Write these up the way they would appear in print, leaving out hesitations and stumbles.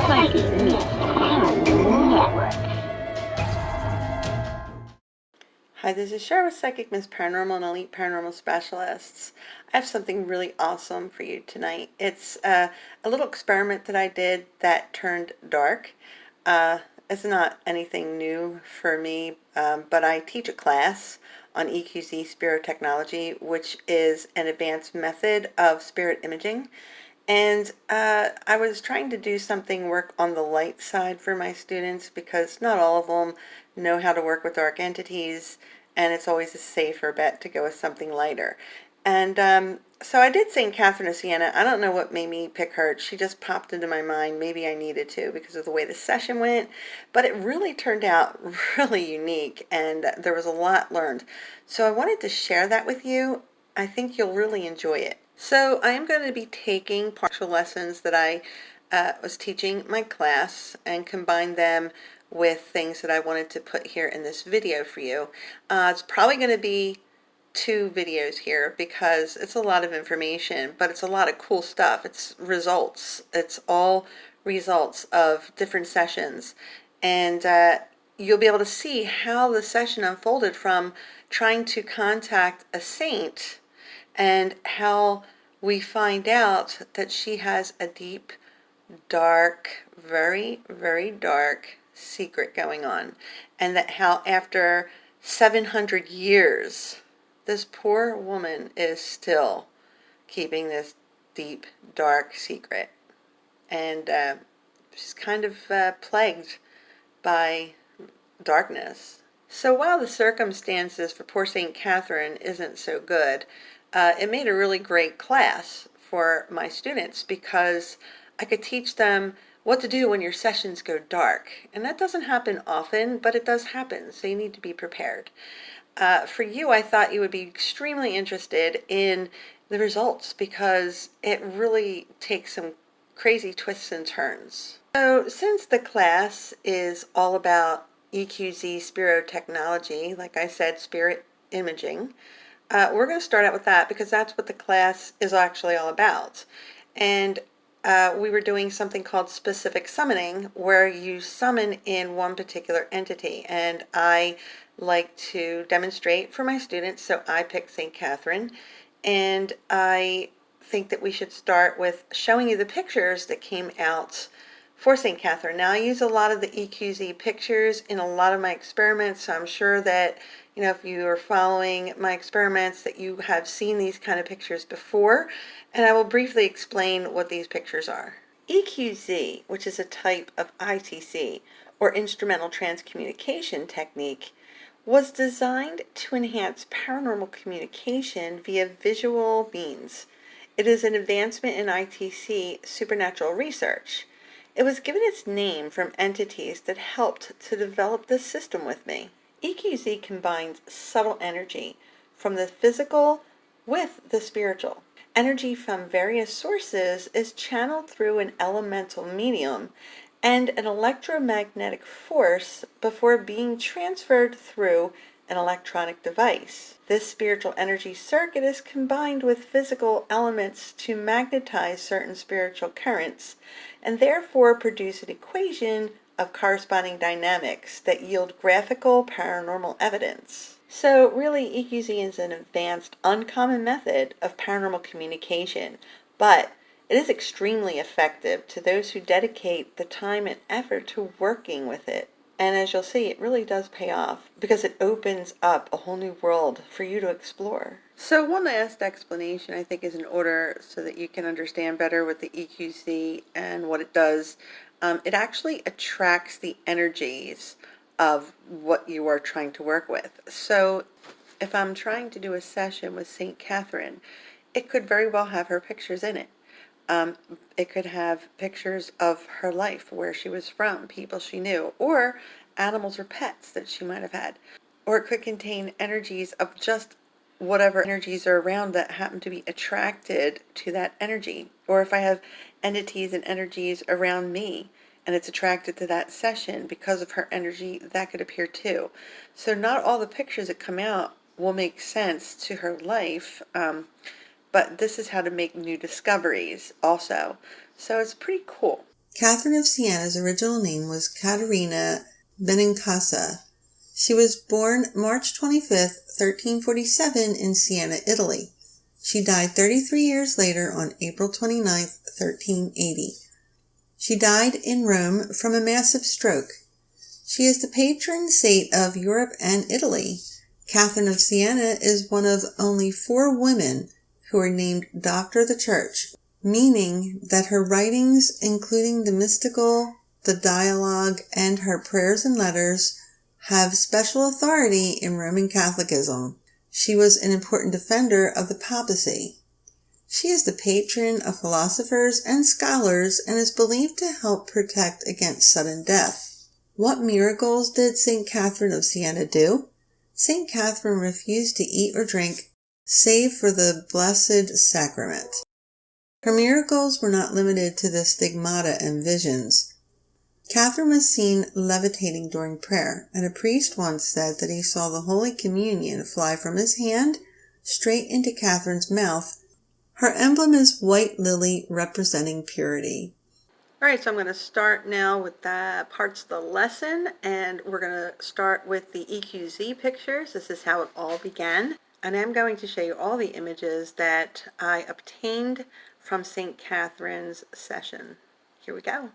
Hi, this is Cheryl with Psychic Miss Paranormal and Elite Paranormal Specialists. I have something really awesome for you tonight. It's a little experiment that I did that turned dark. It's not anything new for me, but I teach a class on EQZ Spiro-Technology, which is an advanced method of spirit imaging. And I was trying to do something work on the light side for my students because not all of them know how to work with dark entities, and it's always a safer bet to go with something lighter. And so I did Saint Catherine of Sienna. I don't know what made me pick her. She just popped into my mind. Maybe I needed to because of the way the session went. But it really turned out really unique, and there was a lot learned. So I wanted to share that with you. I think you'll really enjoy it. So I am going to be taking partial lessons that I was teaching my class and combine them with things that I wanted to put here in this video for you. It's probably going to be 2 videos here because it's a lot of information, but it's a lot of cool stuff. It's results. It's all results of different sessions. And you'll be able to see how the session unfolded from trying to contact a saint and how we find out that she has a deep, dark, very, very dark secret going on. And that how after 700 years, this poor woman is still keeping this deep, dark secret. And she's kind of plagued by darkness. So while the circumstances for poor Saint Catherine isn't so good, it made a really great class for my students because I could teach them what to do when your sessions go dark. And that doesn't happen often, but it does happen, so you need to be prepared. For you, I thought you would be extremely interested in the results because it really takes some crazy twists and turns. So since the class is all about EQZ Spiro-Technology, like I said, spirit imaging, we're going to start out with that because that's what the class is actually all about. And we were doing something called specific summoning, where you summon in one particular entity. And I like to demonstrate for my students, so I picked St. Catherine. And I think that we should start with showing you the pictures that came out for St. Catherine. Now, I use a lot of the EQZ pictures in a lot of my experiments, so I'm sure that, you know, if you are following my experiments, that you have seen these kind of pictures before, and I will briefly explain what these pictures are. EQZ, which is a type of ITC, or Instrumental Transcommunication Technique, was designed to enhance paranormal communication via visual means. It is an advancement in ITC supernatural research. It was given its name from entities that helped to develop this system with me. EQZ combines subtle energy from the physical with the spiritual. Energy from various sources is channeled through an elemental medium and an electromagnetic force before being transferred through an electronic device. This spiritual energy circuit is combined with physical elements to magnetize certain spiritual currents and therefore produce an equation of corresponding dynamics that yield graphical paranormal evidence. So really, EQZ is an advanced, uncommon method of paranormal communication, but it is extremely effective to those who dedicate the time and effort to working with it. And as you'll see, it really does pay off because it opens up a whole new world for you to explore. So one last explanation I think is in order so that you can understand better what the EQZ and what it does. It actually attracts the energies of what you are trying to work with. So if I'm trying to do a session with St. Catherine, it could very well have her pictures in it. It could have pictures of her life, where she was from, people she knew, or animals or pets that she might have had. Or it could contain energies of just whatever energies are around that happen to be attracted to that energy. Or if I have entities and energies around me and it's attracted to that session because of her energy, that could appear too. So not all the pictures that come out will make sense to her life, but this is how to make new discoveries also. So it's pretty cool. Catherine of Sienna's original name was Caterina Benincasa. She was born March 25, 1347 in Siena, Italy. She died 33 years later on April 29, 1380. She died in Rome from a massive stroke. She is the patron saint of Europe and Italy. Catherine of Siena is one of only 4 women who are named Doctor of the Church, meaning that her writings, including the mystical, the dialogue, and her prayers and letters, have special authority in Roman Catholicism. She was an important defender of the papacy. She is the patron of philosophers and scholars and is believed to help protect against sudden death. What miracles did Saint Catherine of Siena do? Saint Catherine refused to eat or drink save for the Blessed Sacrament. Her miracles were not limited to the stigmata and visions. Catherine was seen levitating during prayer, and a priest once said that he saw the Holy Communion fly from his hand straight into Catherine's mouth. Her emblem is white lily representing purity. All right, so I'm going to start now with the parts of the lesson, and we're going to start with the EQZ pictures. This is how it all began. And I'm going to show you all the images that I obtained from St. Catherine's session. Here we go.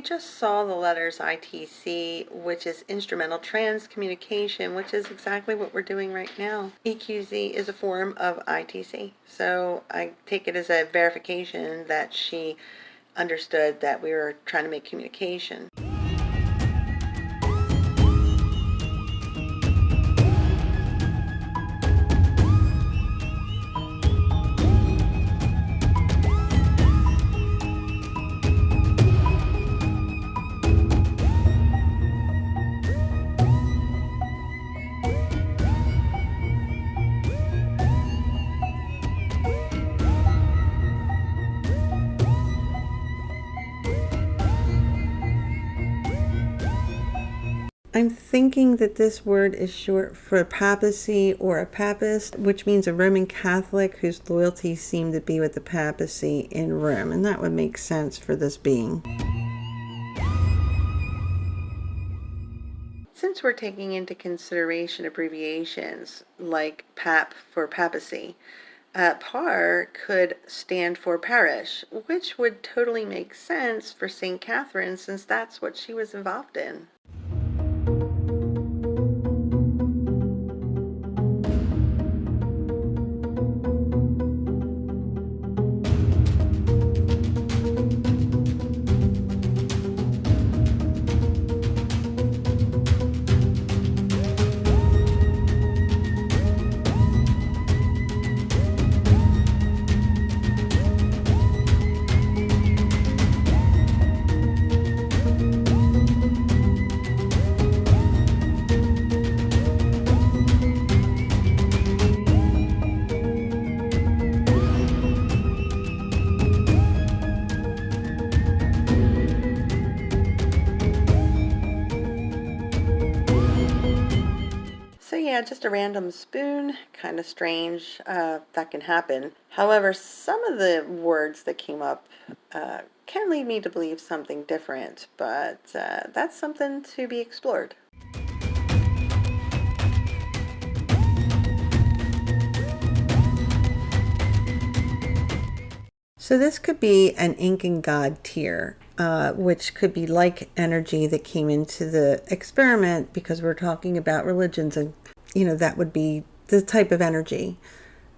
Just saw the letters ITC, which is instrumental trans communication, which is exactly what we're doing right now. EQZ is a form of ITC, so I take it as a verification that she understood that we were trying to make communication. I'm thinking that this word is short for papacy or a papist, which means a Roman Catholic whose loyalties seem to be with the papacy in Rome, and that would make sense for this being. Since we're taking into consideration abbreviations like PAP for papacy, PAR could stand for parish, which would totally make sense for St. Catherine since that's what she was involved in. just a random spoon, kind of strange. That can happen. However, some of the words that came up can lead me to believe something different, but that's something to be explored. So this could be an Incan god tier, which could be like energy that came into the experiment, because we're talking about religions, and that would be the type of energy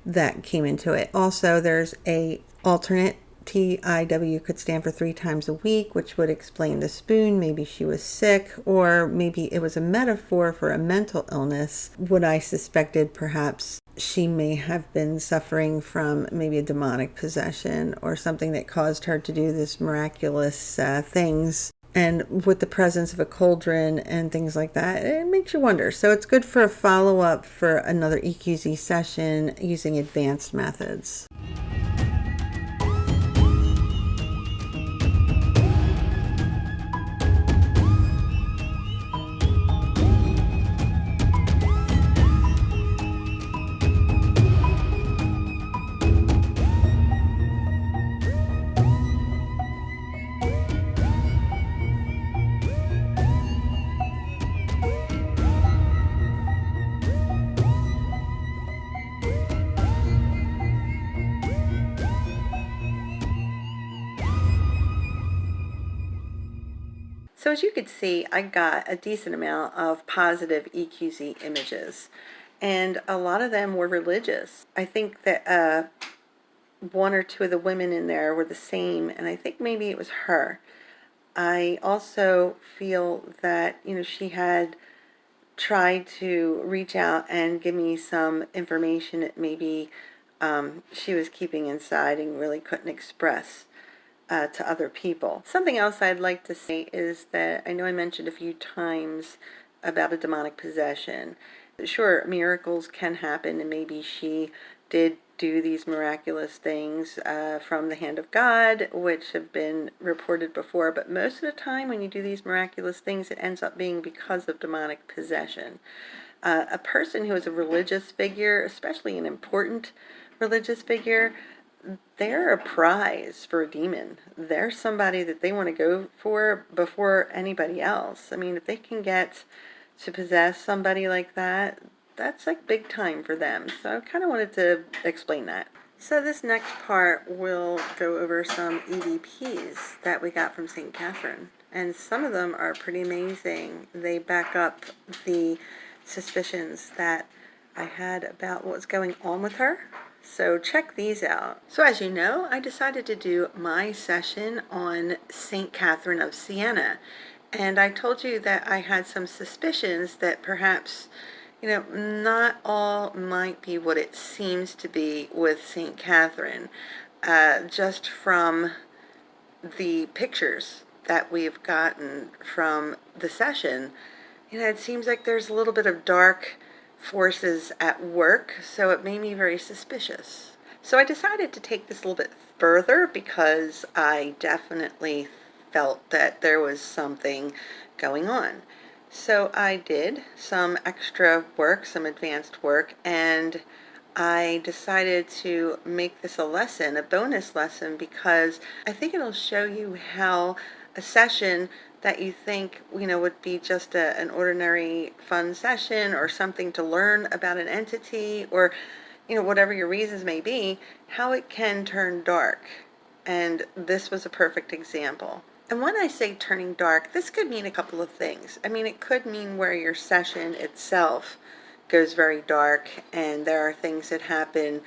that came into it. Also, there's a alternate. TIW could stand for 3 times a week, which would explain the spoon. Maybe she was sick, or maybe it was a metaphor for a mental illness. What I suspected, perhaps she may have been suffering from maybe a demonic possession or something that caused her to do this miraculous things. And with the presence of a cauldron and things like that, it makes you wonder. So it's good for a follow-up for another EQZ session using advanced methods. So as you could see, I got a decent amount of positive EQZ images, and a lot of them were religious. I think that 1 or 2 of the women in there were the same, and I think maybe it was her. I also feel that, she had tried to reach out and give me some information that maybe she was keeping inside and really couldn't express to other people. Something else I'd like to say is that I know I mentioned a few times about a demonic possession. Sure, miracles can happen, and maybe she did do these miraculous things from the hand of God, which have been reported before, but most of the time when you do these miraculous things, it ends up being because of demonic possession. A person who is a religious figure, especially an important religious figure, they're a prize for a demon. They're somebody that they want to go for before anybody else. I mean, if they can get to possess somebody like that, that's like big time for them. So I kind of wanted to explain that. So this next part will go over some EVPs that we got from Saint Catherine. And some of them are pretty amazing. They back up the suspicions that I had about what was going on with her. So check these out. So as you know, I decided to do my session on Saint Catherine of Sienna. And I told you that I had some suspicions that perhaps, not all might be what it seems to be with Saint Catherine, just from the pictures that we've gotten from the session. It seems like there's a little bit of dark forces at work, so it made me very suspicious. So I decided to take this a little bit further because I definitely felt that there was something going on. So I did some extra work, some advanced work, and I decided to make this a lesson, a bonus lesson, because I think it'll show you how a session that you think, would be just an ordinary fun session or something to learn about an entity, or, whatever your reasons may be, how it can turn dark. And this was a perfect example. And when I say turning dark, this could mean a couple of things. I mean, it could mean where your session itself goes very dark and there are things that happen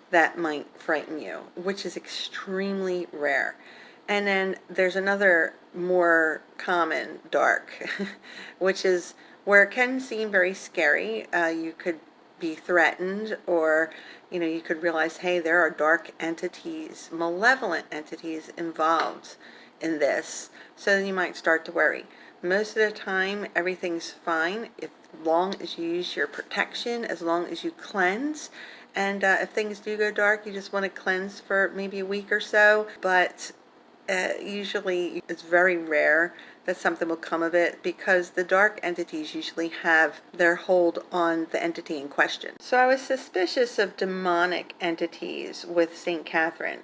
that might frighten you, which is extremely rare. And then there's another more common dark, which is where it can seem very scary. You could be threatened, or you could realize, hey, there are dark entities, malevolent entities involved in this. So then you might start to worry. Most of the time, everything's fine as long as you use your protection, as long as you cleanse. And if things do go dark, you just want to cleanse for maybe a week or so. But Usually it's very rare that something will come of it because the dark entities usually have their hold on the entity in question. So I was suspicious of demonic entities with Saint Catherine.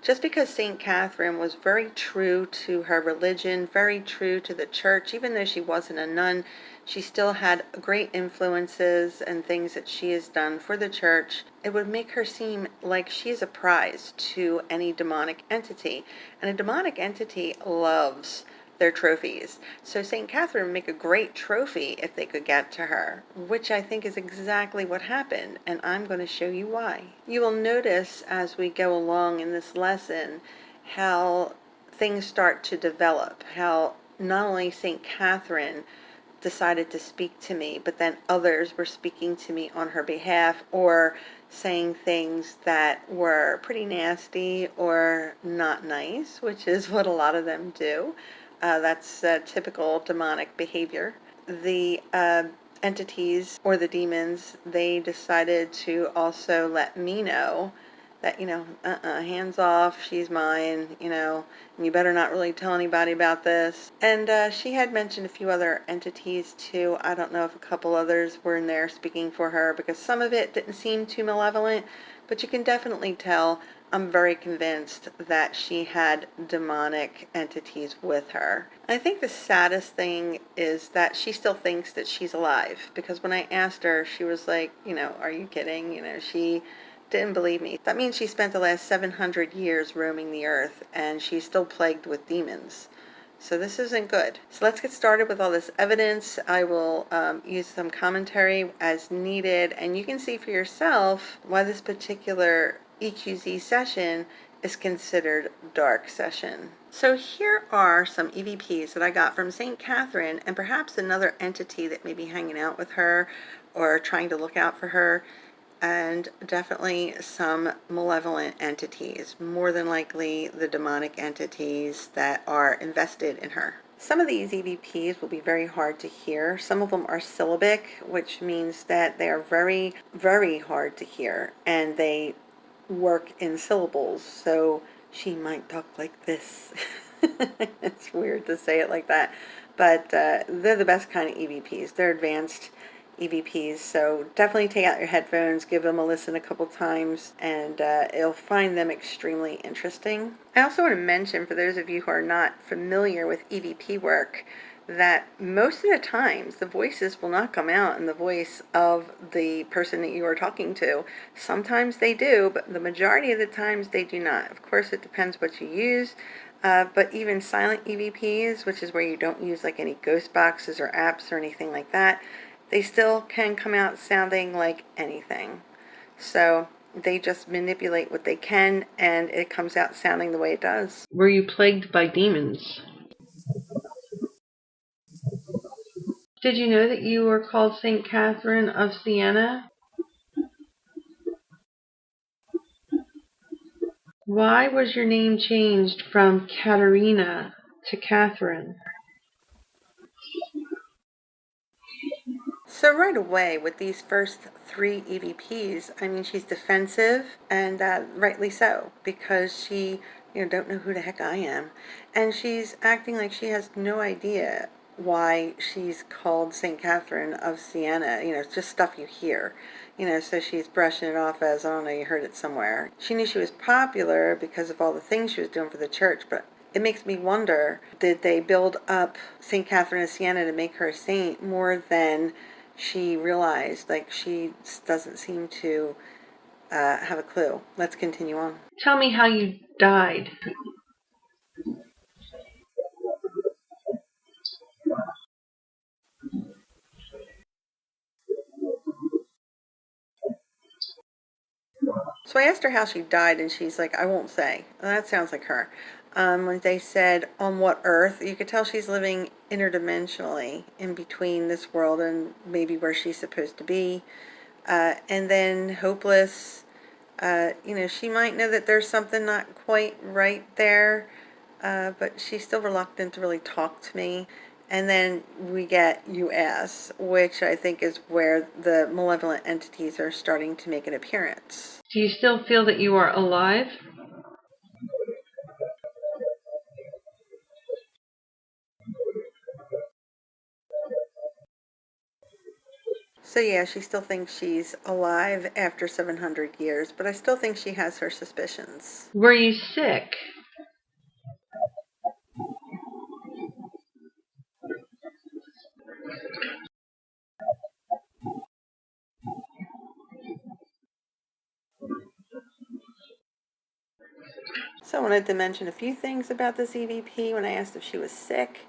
Just because Saint Catherine was very true to her religion, very true to the church, even though she wasn't a nun, she still had great influences and things that she has done for the church. It would make her seem like she is a prize to any demonic entity. And a demonic entity loves their trophies. So St. Catherine would make a great trophy if they could get to her, which I think is exactly what happened, and I'm going to show you why. You will notice as we go along in this lesson how things start to develop, how not only St. Catherine decided to speak to me, but then others were speaking to me on her behalf or saying things that were pretty nasty or not nice, which is what a lot of them do. That's typical demonic behavior. The entities or the demons, they decided to also let me know that, hands off, she's mine, and you better not really tell anybody about this. And she had mentioned a few other entities too. I don't know if a couple others were in there speaking for her because some of it didn't seem too malevolent, but you can definitely tell, I'm very convinced that she had demonic entities with her. I think the saddest thing is that she still thinks that she's alive, because when I asked her, she was like, are you kidding? She didn't believe me. That means she spent the last 700 years roaming the earth, and she's still plagued with demons. So this isn't good. So let's get started with all this evidence. I will use some commentary as needed, and you can see for yourself why this particular EQZ session is considered dark session. So here are some EVPs that I got from St. Catherine and perhaps another entity that may be hanging out with her or trying to look out for her, and definitely some malevolent entities, more than likely the demonic entities that are invested in her. Some of these EVPs will be very hard to hear. Some of them are syllabic, which means that they are very, very hard to hear, and they work in syllables. So she might talk like this. It's weird to say it like that, but they're the best kind of EVPs. They're advanced EVPs, so definitely take out your headphones, give them a listen a couple times, and you'll find them extremely interesting. I also want to mention, for those of you who are not familiar with EVP work, that most of the times the voices will not come out in the voice of the person that you are talking to. Sometimes they do, but the majority of the times they do not. Of course, it depends what you use. But even silent EVPs, which is where you don't use like any ghost boxes or apps or anything like that, they still can come out sounding like anything. So they just manipulate what they can, and it comes out sounding the way it does. Were you plagued by demons? Did you know that you were called Saint Catherine of Sienna? Why was your name changed from Katerina to Catherine? So right away with these first three EVPs, I mean, she's defensive, and rightly so, because she, don't know who the heck I am. And she's acting like she has no idea why she's called St. Catherine of Sienna. It's just stuff you hear. So she's brushing it off as, I don't know, you heard it somewhere. She knew she was popular because of all the things she was doing for the church, but it makes me wonder, did they build up St. Catherine of Sienna to make her a saint more than she realized? Like, she doesn't seem to have a clue. Let's continue on. Tell me how you died. So I asked her how she died, and she's like, I won't say. Well, that sounds like her. When they said, on what earth, you could tell she's living interdimensionally in between this world and maybe where she's supposed to be. And then hopeless. She might know that there's something not quite right there, but she's still reluctant to really talk to me. And then we get US, which I think is where the malevolent entities are starting to make an appearance. Do you still feel that you are alive? So yeah, she still thinks she's alive after 700 years, but I still think she has her suspicions. Were you sick? So I wanted to mention a few things about this EVP when I asked if she was sick.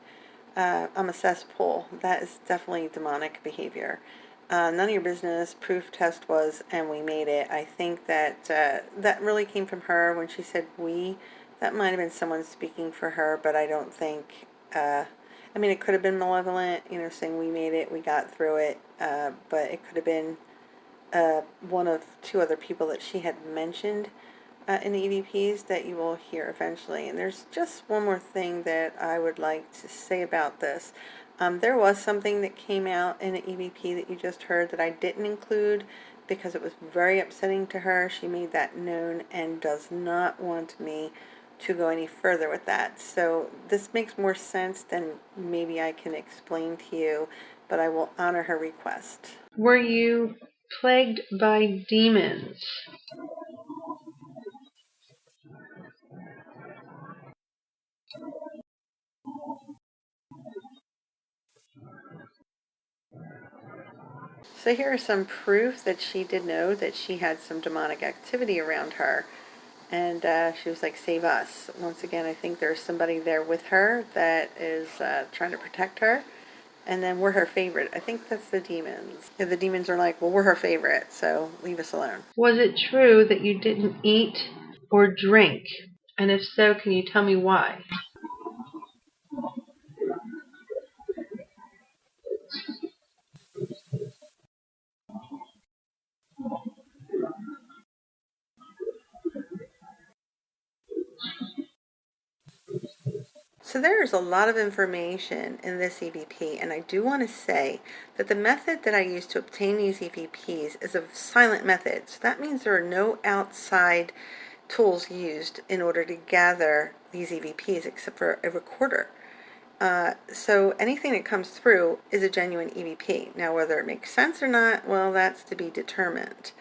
I'm a cesspool. That is definitely demonic behavior. None of your business. Proof test was, and we made it. I think that that really came from her when she said we. That might have been someone speaking for her, but I don't think. I mean, it could have been malevolent, saying we made it, we got through it, but it could have been one of two other people that she had mentioned in the EVPs that you will hear eventually. And there's just one more thing that I would like to say about this. There was something that came out in the EVP that you just heard that I didn't include because it was very upsetting to her. She made that known and does not want me to go any further with that. So this makes more sense than maybe I can explain to you, but I will honor her request. Were you plagued by demons? So here are some proof that she did know that she had some demonic activity around her. And she was like, save us. Once again, I think there's somebody there with her that is trying to protect her. And then we're her favorite. I think that's the demons. Yeah, the demons are like, well, we're her favorite, so leave us alone. Was it true that you didn't eat or drink? And if so, can you tell me why? So there's a lot of information in this EVP, and I do want to say that the method that I use to obtain these EVPs is a silent method. So that means there are no outside tools used in order to gather these EVPs except for a recorder. So anything that comes through is a genuine EVP. Now, whether it makes sense or not, well, that's to be determined.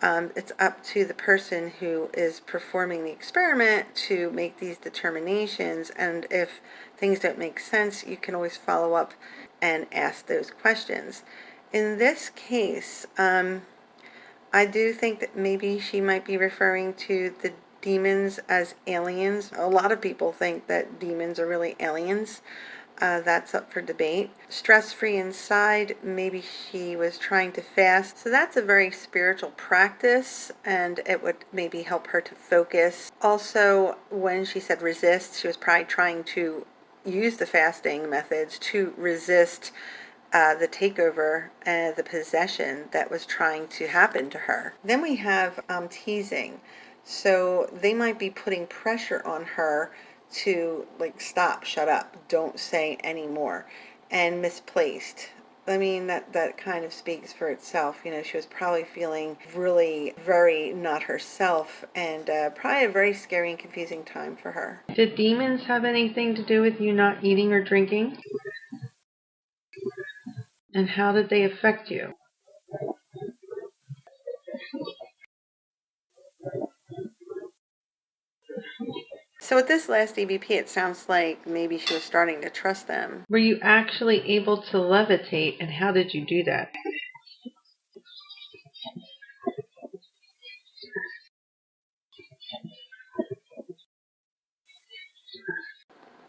It's up to the person who is performing the experiment to make these determinations, and if things don't make sense, you can always follow up and ask those questions. In this case, I do think that maybe she might be referring to the demons as aliens. A lot of people think that demons are really aliens. That's up for debate. Stress-free inside, maybe she was trying to fast. So that's a very spiritual practice, and it would maybe help her to focus. Also, when she said resist, she was probably trying to use the fasting methods to resist the takeover and the possession that was trying to happen to her. Then we have teasing. So they might be putting pressure on her to like stop, shut up, don't say anymore. And misplaced. I mean, that kind of speaks for itself. She was probably feeling really very not herself, and probably a very scary and confusing time for her. Did demons have anything to do with you not eating or drinking? And how did they affect you? So with this last EVP, it sounds like maybe she was starting to trust them. Were you actually able to levitate, and how did you do that?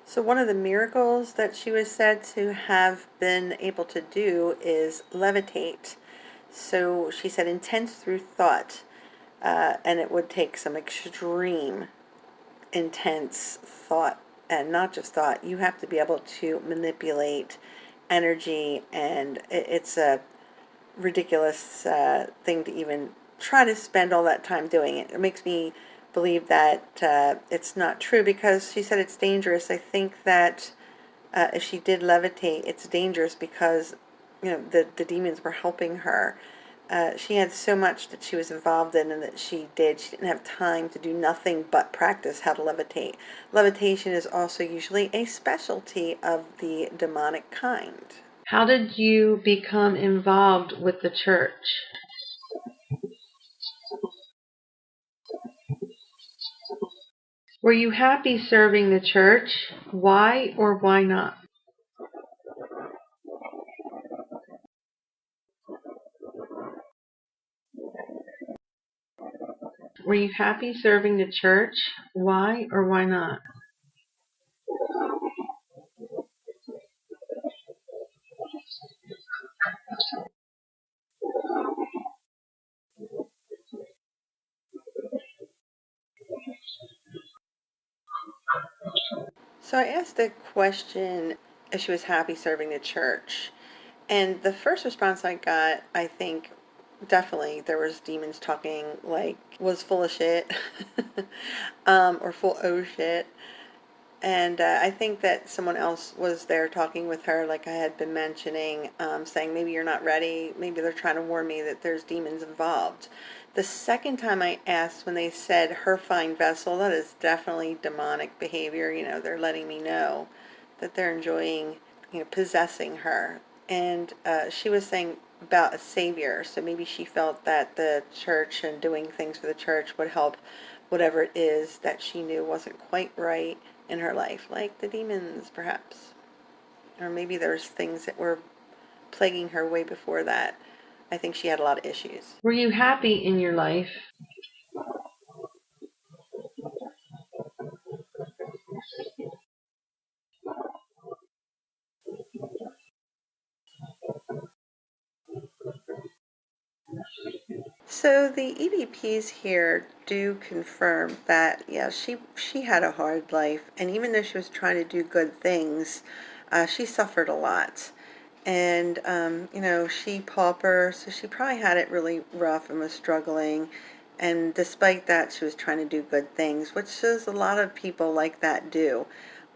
So one of the miracles that she was said to have been able to do is levitate. So she said intense through thought, and it would take some extreme intense thought, and not just thought. You have to be able to manipulate energy, and it's a ridiculous thing to even try to spend all that time doing it. It makes me believe that it's not true, because she said it's dangerous. I think that if she did levitate, it's dangerous because the demons were helping her. She had so much that she was involved in and that she didn't have time to do nothing but practice how to levitate. Levitation is also usually a specialty of the demonic kind. How did you become involved with the church? Were you happy serving the church? Why or why not? Were you happy serving the church? Why or why not? So I asked the question if she was happy serving the church. And the first response I got, I think definitely there was demons talking, like was full of shit, or full of shit. And I think that someone else was there talking with her, like I had been mentioning, saying maybe you're not ready. Maybe they're trying to warn me that there's demons involved. The second time I asked, when they said her fine vessel, that is definitely demonic behavior. They're letting me know that they're enjoying, possessing her. And she was saying about a savior. So maybe she felt that the church and doing things for the church would help whatever it is that she knew wasn't quite right in her life, like the demons, perhaps. Or maybe there's things that were plaguing her way before that. I think she had a lot of issues. Were you happy in your life? So the EVPs here do confirm that, yeah, she had a hard life, and even though she was trying to do good things, she suffered a lot. And she pauper, so she probably had it really rough and was struggling. And despite that, she was trying to do good things, which is a lot of people like that do.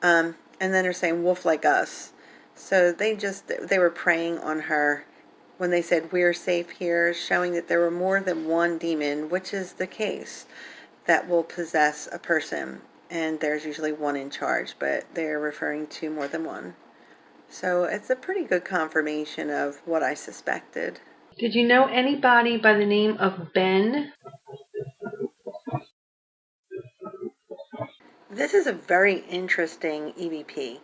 And then they're saying wolf like us. So they were preying on her when they said we're safe here, showing that there were more than one demon, which is the case, that will possess a person. And there's usually one in charge, but they're referring to more than one. So it's a pretty good confirmation of what I suspected. Did you know anybody by the name of Ben? This is a very interesting EVP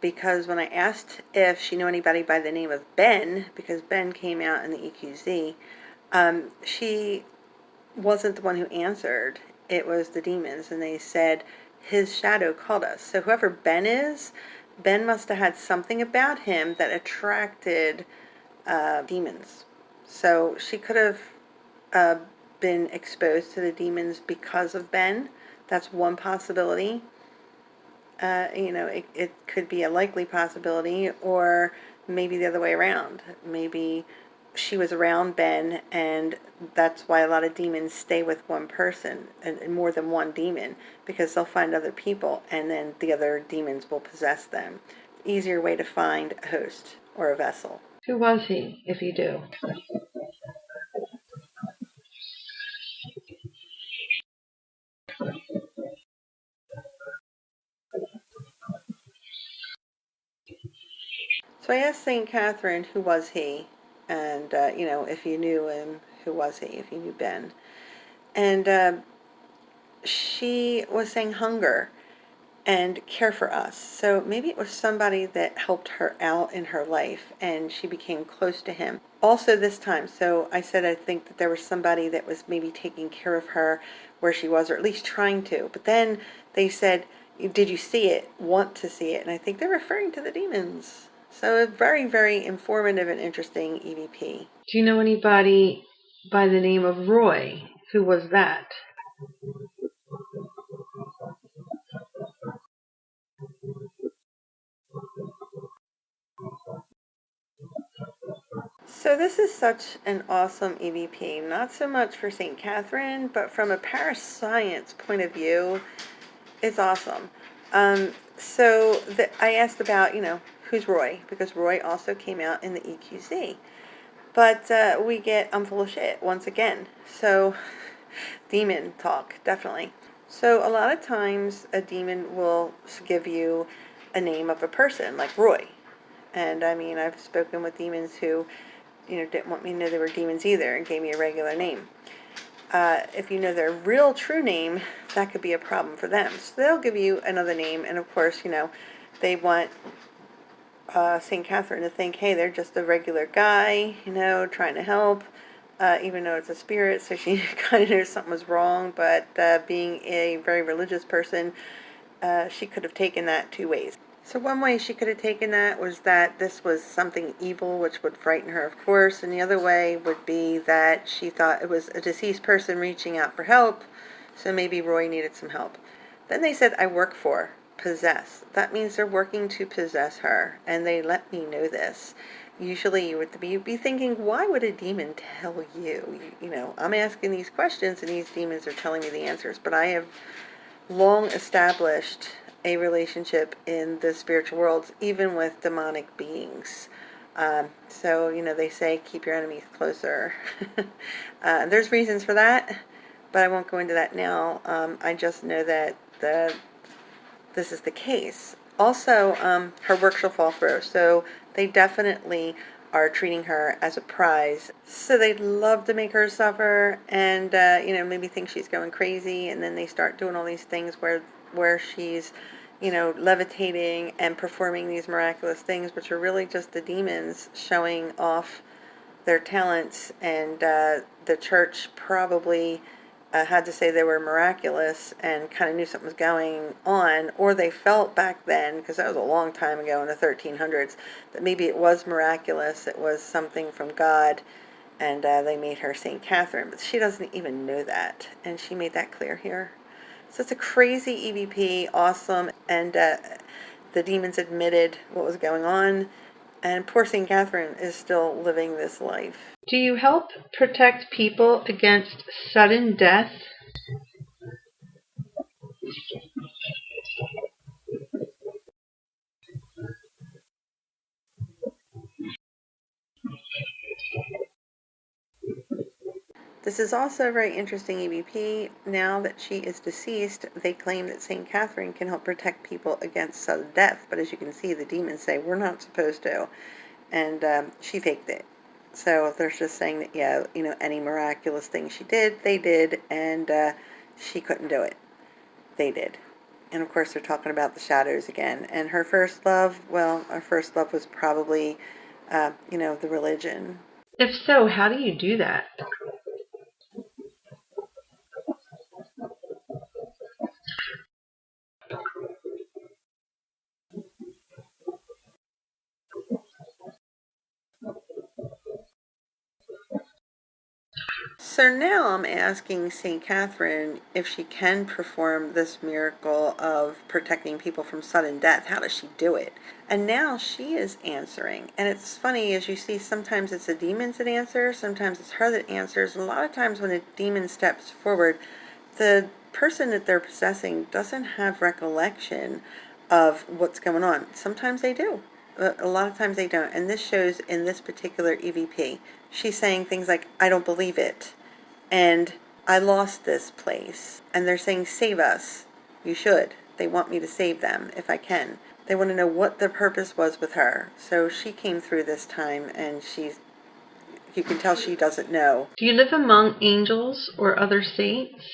because when I asked if she knew anybody by the name of Ben, because Ben came out in the EQZ, she wasn't the one who answered. It was the demons, and they said his shadow called us. So whoever Ben is, Ben must have had something about him that attracted demons. So she could have uh, been exposed to the demons because of Ben. That's one possibility. It could be a likely possibility, or maybe the other way around. Maybe she was around Ben, and that's why a lot of demons stay with one person and more than one demon, because they'll find other people, and then the other demons will possess them. Easier way to find a host or a vessel. Who was he, if you do? So I asked Saint Catherine, who was he? And, if you knew him, who was he? If you knew Ben. And she was saying hunger and care for us. So maybe it was somebody that helped her out in her life and she became close to him. Also this time, so I said I think that there was somebody that was maybe taking care of her where she was, or at least trying to. But then they said, did you see it? Want to see it? And I think they're referring to the demons. So a very, very informative and interesting EVP. Do you know anybody by the name of Roy? Who was that? So this is such an awesome EVP, not so much for St. Catherine, but from a parascience point of view, it's awesome. I asked about, who's Roy, because Roy also came out in the EQZ. But we get I'm full of shit once again. So demon talk, definitely. So a lot of times a demon will give you a name of a person, like Roy. And I mean, I've spoken with demons who, didn't want me to know they were demons either and gave me a regular name. If you know their real true name, that could be a problem for them. So they'll give you another name, and of course, they want Saint Catherine to think, hey, they're just a regular guy, trying to help, even though it's a spirit, so she kind of knew something was wrong, but being a very religious person, she could have taken that two ways. So one way she could have taken that was that this was something evil, which would frighten her, of course, and the other way would be that she thought it was a deceased person reaching out for help, so maybe Roy needed some help. Then they said, I work for, possess. That means they're working to possess her, and they let me know this. Usually you'd be thinking, why would a demon tell you? I'm asking these questions, and these demons are telling me the answers, but I have long established a relationship in the spiritual world, even with demonic beings. So, they say keep your enemies closer. There's reasons for that, but I won't go into that now. I just know that this is the case. Also, her work shall fall through, so they definitely are treating her as a prize. So they'd love to make her suffer and, maybe think she's going crazy, and then they start doing all these things where she's, levitating and performing these miraculous things, which are really just the demons showing off their talents, and the church probably had to say they were miraculous and kind of knew something was going on, or they felt back then, because that was a long time ago in the 1300s, that maybe it was miraculous, it was something from God, and they made her Saint Catherine, but she doesn't even know that, and she made that clear here. So it's a crazy EVP, awesome, and the demons admitted what was going on, and poor Saint Catherine is still living this life. Do you help protect people against sudden death? This is also a very interesting EVP. Now that she is deceased, they claim that St. Catherine can help protect people against sudden death. But as you can see, the demons say, we're not supposed to. And she faked it. So they're just saying that, yeah, any miraculous thing she did, they did. And she couldn't do it. They did. And of course, they're talking about the shadows again. And her first love, well, her first love was probably, the religion. If so, how do you do that? So now I'm asking St. Catherine if she can perform this miracle of protecting people from sudden death. How does she do it? And now she is answering. And it's funny, as you see, sometimes it's the demons that answer, sometimes it's her that answers. And a lot of times when a demon steps forward, the person that they're possessing doesn't have recollection of what's going on. Sometimes they do. A lot of times they don't. And this shows in this particular EVP. She's saying things like, I don't believe it. And I lost this place. And they're saying, save us. You should. They want me to save them if I can. They want to know what the purpose was with her. So she came through this time, and you can tell she doesn't know. Do you live among angels or other saints?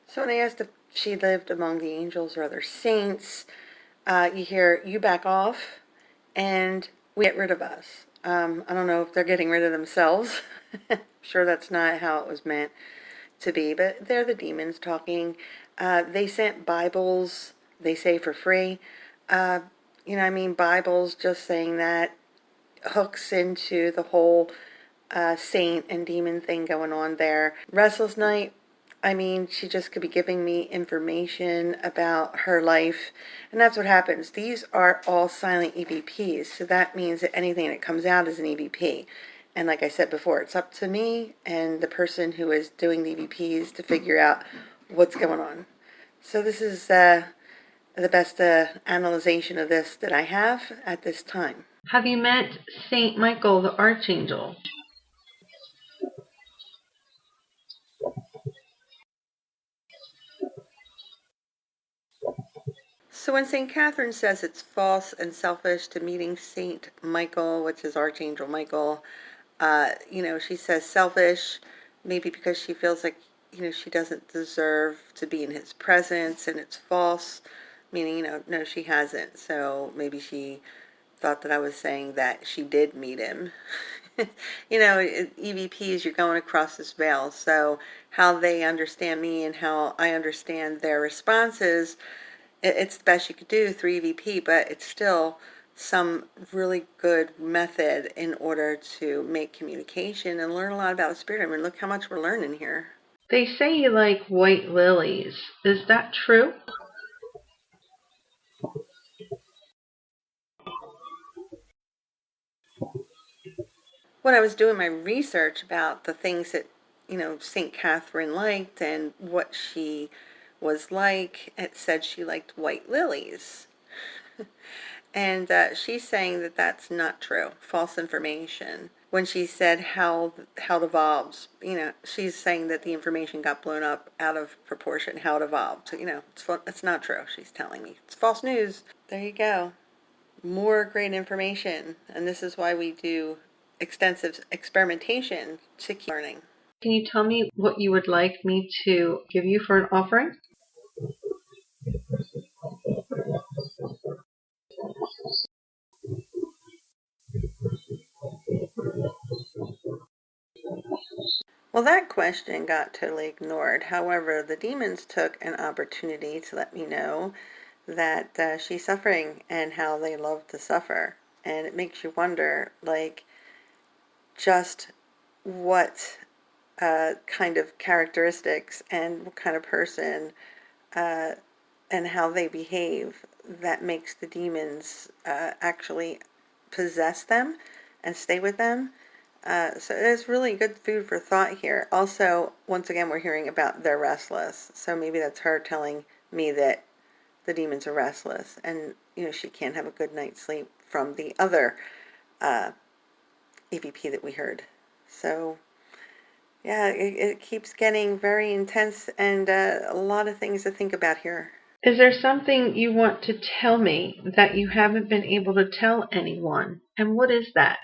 So when I asked if she lived among the angels or other saints, you hear, you back off, and we get rid of us. I don't know if they're getting rid of themselves. Sure, that's not how it was meant to be, but they're the demons talking. They sent Bibles, they say, for free. Bibles, just saying that hooks into the whole saint and demon thing going on there. Restless Night, she just could be giving me information about her life, and that's what happens. These are all silent EVPs, so that means that anything that comes out is an EVP. And like I said before, it's up to me and the person who is doing the EVPs to figure out what's going on. So this is the best analyzation of this that I have at this time. Have you met Saint Michael the Archangel? So when Saint Catherine says it's false and selfish to meeting Saint Michael, which is Archangel Michael, she says selfish, maybe because she feels like, she doesn't deserve to be in his presence, and it's false, meaning, no, she hasn't. So maybe she thought that I was saying that she did meet him. EVPs, you're going across this veil. So how they understand me and how I understand their responses, it's the best you could do through EVP, but it's still some really good method in order to make communication and learn a lot about the spirit. I mean, look how much we're learning here. They say you like white lilies. Is that true? When I was doing my research about the things that, St. Catherine liked and what she was like, it said she liked white lilies. And she's saying that that's not true, false information. When she said how it evolves, she's saying that the information got blown up out of proportion, how it evolved. So, it's not true. She's telling me it's false news. There you go. More great information, and this is why we do extensive experimentation to keep learning. Can you tell me what you would like me to give you for an offering? Well, that question got totally ignored. However, the demons took an opportunity to let me know that she's suffering and how they love to suffer. And it makes you wonder, like, just what kind of characteristics and what kind of person uh, and how they behave that makes the demons actually possess them and stay with them. So it's really good food for thought here. Also, once again, we're hearing about they're restless. So maybe that's her telling me that the demons are restless, and she can't have a good night's sleep from the other EVP that we heard. So yeah, it keeps getting very intense, and a lot of things to think about here. Is there something you want to tell me that you haven't been able to tell anyone? And what is that?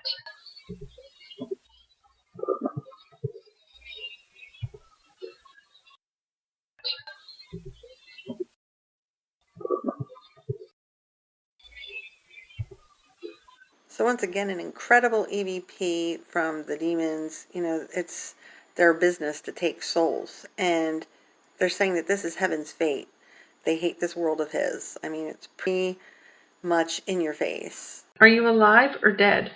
So once again, an incredible EVP from the demons. It's their business to take souls, and they're saying that this is heaven's fate. They hate this world of his. I mean, it's pretty much in your face. Are you alive or dead?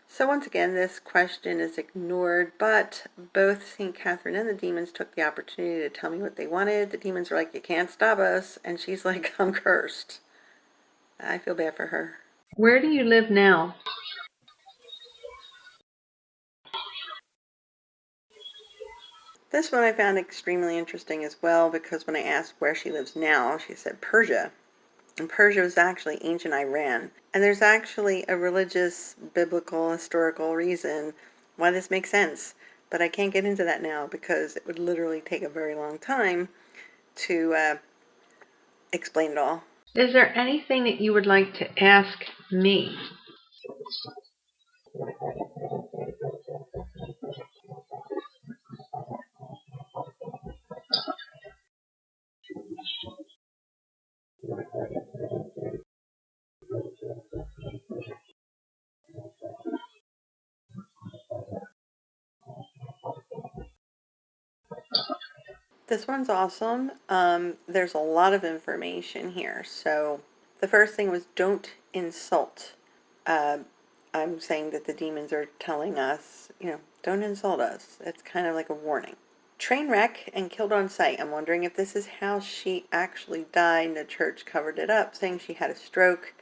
So once again, this question is ignored, but both St. Catherine and the demons took the opportunity to tell me what they wanted. The demons are like, you can't stop us, and she's like, I'm cursed. I feel bad for her. Where do you live now? This one I found extremely interesting as well, because when I asked where she lives now, she said Persia. And Persia was actually ancient Iran. And there's actually a religious, biblical, historical reason why this makes sense. But I can't get into that now because it would literally take a very long time to explain it all. Is there anything that you would like to ask me? This one's awesome. There's a lot of information here. So the first thing was don't insult. I'm saying that the demons are telling us, don't insult us. It's kind of like a warning. Train wreck and killed on sight. I'm wondering if this is how she actually died and the church covered it up, saying she had a stroke.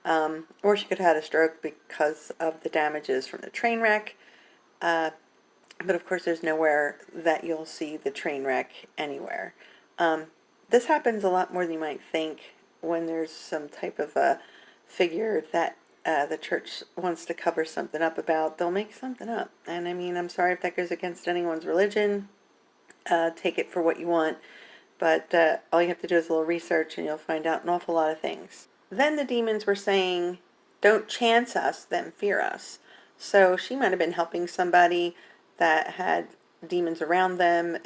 Or she could have had a stroke because of the damages from the train wreck. but of course there's nowhere that you'll see the train wreck anywhere. Um, this happens a lot more than you might think when there's some type of a figure that the church wants to cover something up about. They'll make something up. And I mean, I'm sorry if that goes against anyone's religion. Take it for what you want. But all you have to do is a little research and you'll find out an awful lot of things. Then the demons were saying, don't chance us, then fear us. So she might have been helping somebody that had demons around them.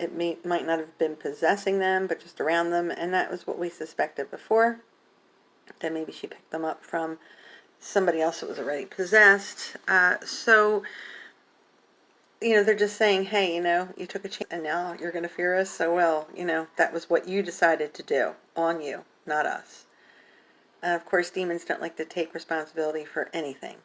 Might not have been possessing them, but just around them. And that was what we suspected before. That maybe she picked them up from somebody else that was already possessed. They're just saying, hey, you took a chance and now you're going to fear us. So, well, that was what you decided to do on you, not us. Of course, demons don't like to take responsibility for anything.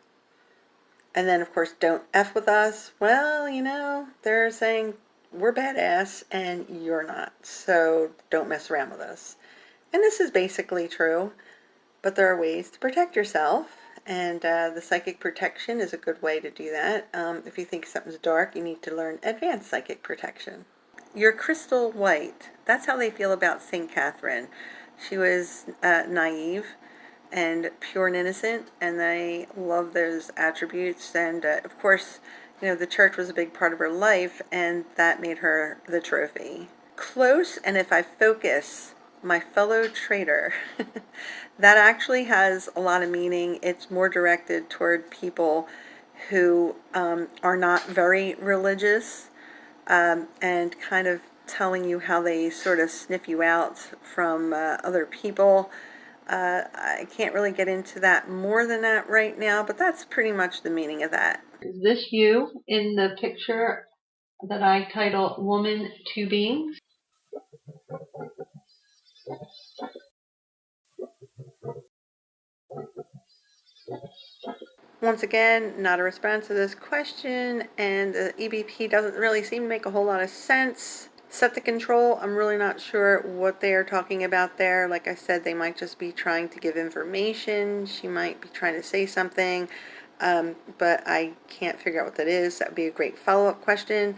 And then, of course, don't F with us. Well, they're saying we're badass and you're not. So don't mess around with us. And this is basically true, but there are ways to protect yourself. And the psychic protection is a good way to do that. If you think something's dark, you need to learn advanced psychic protection. Your crystal white. That's how they feel about Saint Catherine. She was naive and pure and innocent, and they love those attributes. And of course, the church was a big part of her life, and that made her the trophy. Close, and if I focus, my fellow traitor. That actually has a lot of meaning. It's more directed toward people who are not very religious, and kind of telling you how they sort of sniff you out from other people. I can't really get into that more than that right now, but that's pretty much the meaning of that. Is this you in the picture that I title Woman Two Beings? Once again, not a response to this question, and the EVP doesn't really seem to make a whole lot of sense. Set the control, I'm really not sure what they are talking about there. Like I said, they might just be trying to give information. She might be trying to say something, but I can't figure out what that is. That would be a great follow-up question.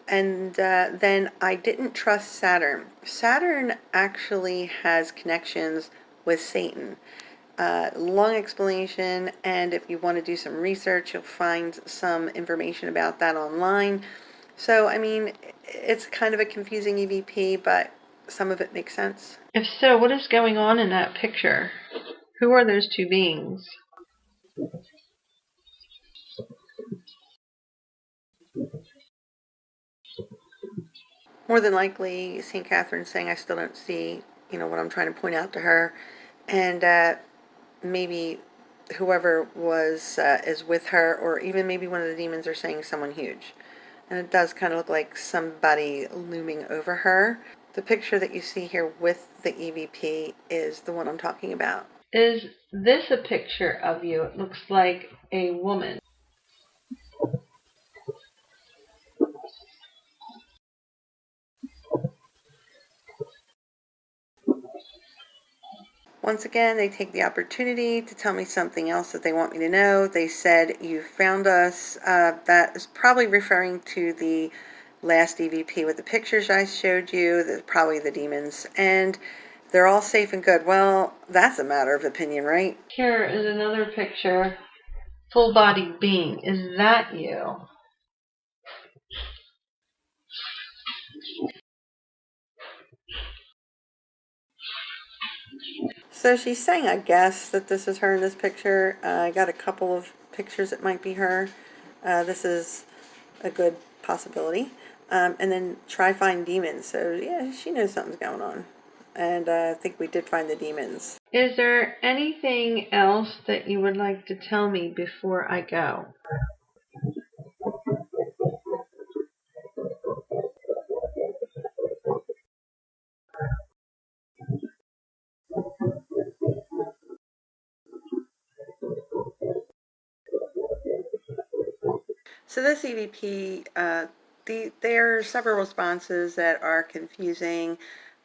And then I didn't trust Saturn. Saturn actually has connections with Satan. Long explanation, and if you want to do some research, you'll find some information about that online. So, I mean, it's kind of a confusing EVP, but some of it makes sense. If so, what is going on in that picture? Who are those two beings? More than likely, St. Catherine's saying, I still don't see, what I'm trying to point out to her. And maybe whoever is with her, or even maybe one of the demons are saying someone huge. And it does kind of look like somebody looming over her. The picture that you see here with the EVP is the one I'm talking about. Is this a picture of you? It looks like a woman. Once again, they take the opportunity to tell me something else that they want me to know. They said, you found us. That is probably referring to the last EVP with the pictures I showed you, probably the demons. And they're all safe and good. Well, that's a matter of opinion, right? Here is another picture. Full-bodied being. Is that you? So she's saying, I guess, that this is her in this picture. I got a couple of pictures that might be her. This is a good possibility. And then try find demons. So yeah, she knows something's going on. And I think we did find the demons. Is there anything else that you would like to tell me before I go? So this EVP, there are several responses that are confusing.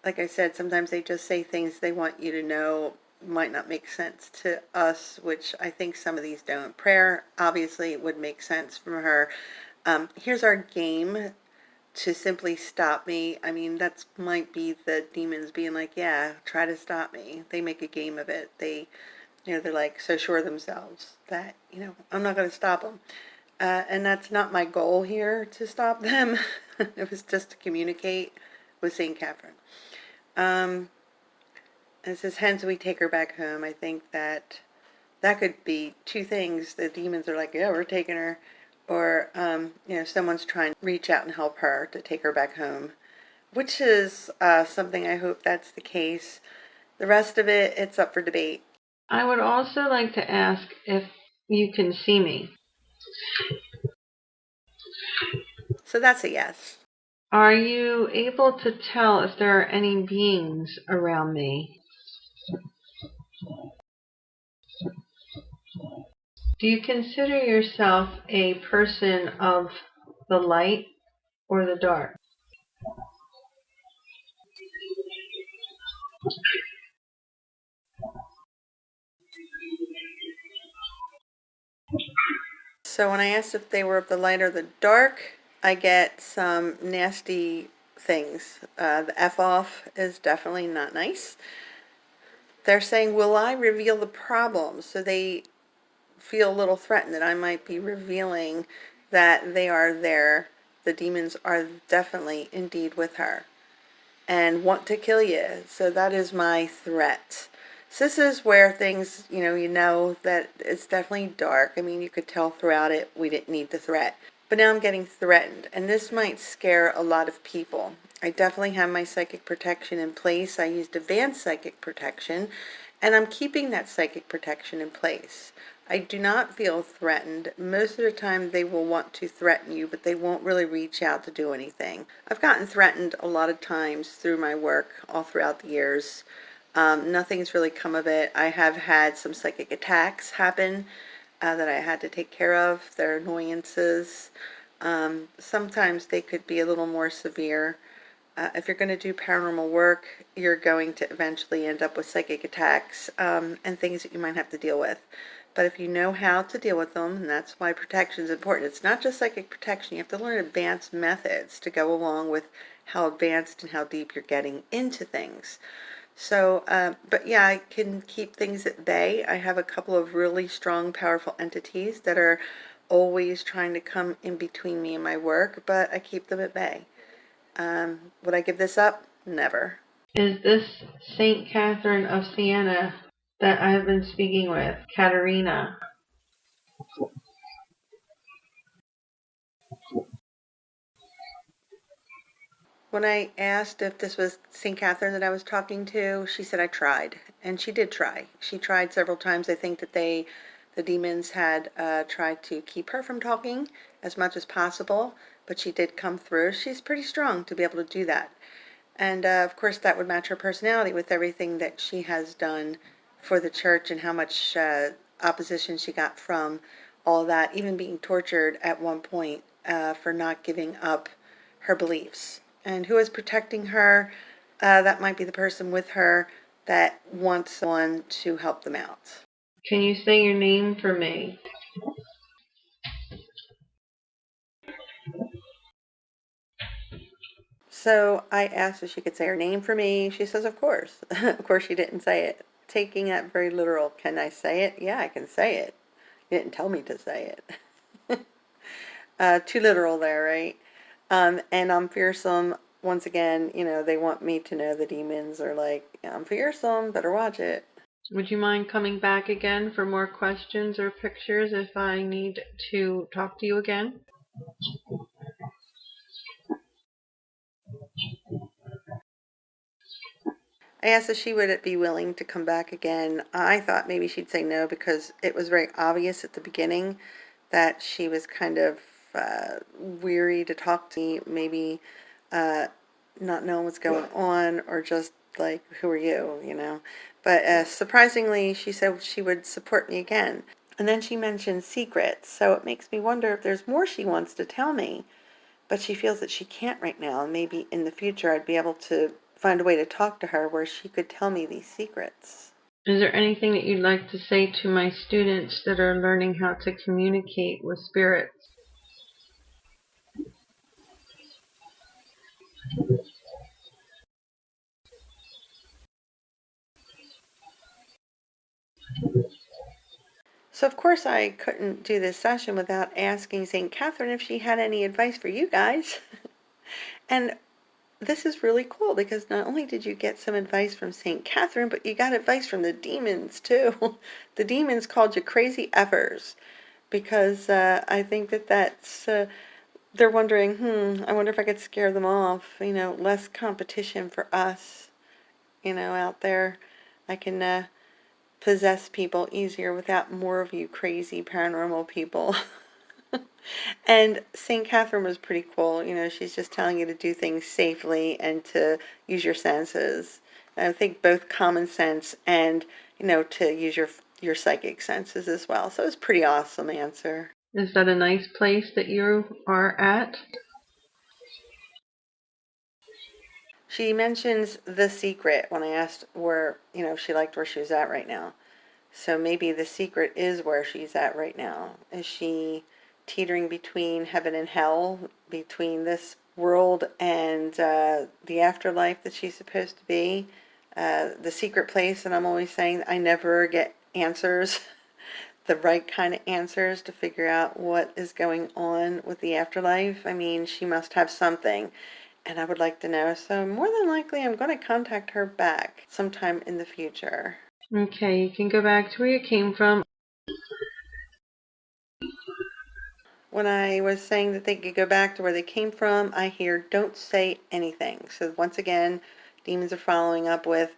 Like I said, sometimes they just say things they want you to know might not make sense to us, which I think some of these don't. Prayer obviously would make sense from her. Here's our game to simply stop me. I mean, that might be the demons being like, yeah, try to stop me. They make a game of it. They're like so sure of themselves that, I'm not going to stop them. And that's not my goal here to stop them. It was just to communicate with Saint Catherine. And it says, hence we take her back home. I think that could be two things. The demons are like, yeah, we're taking her. Or, someone's trying to reach out and help her to take her back home, which is something I hope that's the case. The rest of it, it's up for debate. I would also like to ask if you can see me. So that's a yes. Are you able to tell if there are any beings around me? Do you consider yourself a person of the light or the dark? So when I asked if they were of the light or the dark, I get some nasty things. The F off is definitely not nice. They're saying, will I reveal the problem? So they feel a little threatened that I might be revealing that they are there. The demons are definitely indeed with her and want to kill you. So that is my threat. So this is where things, you know that it's definitely dark. I mean, you could tell throughout it we didn't need the threat. But now I'm getting threatened, and this might scare a lot of people. I definitely have my psychic protection in place. I used advanced psychic protection, and I'm keeping that psychic protection in place. I do not feel threatened. Most of the time they will want to threaten you, but they won't really reach out to do anything. I've gotten threatened a lot of times through my work all throughout the years. Nothing's really come of it. I have had some psychic attacks happen that I had to take care of. They're annoyances. Sometimes they could be a little more severe. If you're going to do paranormal work, you're going to eventually end up with psychic attacks and things that you might have to deal with. But if you know how to deal with them, and that's why protection is important. It's not just psychic protection. You have to learn advanced methods to go along with how advanced and how deep you're getting into things. So, but yeah, I can keep things at bay. I have a couple of really strong, powerful entities that are always trying to come in between me and my work, but I keep them at bay. Would I give this up? Never. Is this Saint Catherine of Sienna that I have been speaking with, Katerina? When I asked if this was St. Catherine that I was talking to, she said I tried. And she did try. She tried several times. I think that the demons had tried to keep her from talking as much as possible, but she did come through. She's pretty strong to be able to do that. And of course, that would match her personality with everything that she has done for the church and how much opposition she got from all that, even being tortured at one point for not giving up her beliefs. And who is protecting her? That might be the person with her that wants someone to help them out. Can you say your name for me? So I asked if she could say her name for me. She says, of course. Of course, she didn't say it. Taking that very literal. Can I say it? Yeah, I can say it. You didn't tell me to say it. Too literal there, right? And I'm fearsome. Once again, they want me to know the demons are like, I'm fearsome, better watch it. Would you mind coming back again for more questions or pictures if I need to talk to you again? I asked if she would be willing to come back again. I thought maybe she'd say no because it was very obvious at the beginning that she was kind of weary to talk to me, maybe not knowing what's going on or just like, who are you? But surprisingly, she said she would support me again. And then she mentioned secrets, so it makes me wonder if there's more she wants to tell me, but she feels that she can't right now, and maybe in the future I'd be able to find a way to talk to her where she could tell me these secrets. Is there anything that you'd like to say to my students that are learning how to communicate with spirits? So of course I couldn't do this session without asking Saint Catherine if she had any advice for you guys. And this is really cool because not only did you get some advice from Saint Catherine, but you got advice from the demons too. The demons called you crazy effers because I think that's they're wondering, I wonder if I could scare them off. Less competition for us, out there. I can possess people easier without more of you crazy paranormal people. And St. Catherine was pretty cool. She's just telling you to do things safely and to use your senses. And I think both common sense and, to use your psychic senses as well. So it was a pretty awesome answer. Is that a nice place that you are at? She mentions The Secret when I asked where, she liked where she was at right now. So maybe The Secret is where she's at right now. Is she teetering between heaven and hell, between this world and the afterlife that she's supposed to be? The secret place, and I'm always saying I never get answers, the right kind of answers to figure out what is going on with the afterlife. I mean, she must have something, and I would like to know. So more than likely, I'm going to contact her back sometime in the future. Okay, you can go back to where you came from. When I was saying that they could go back to where they came from, I hear don't say anything. So once again, demons are following up with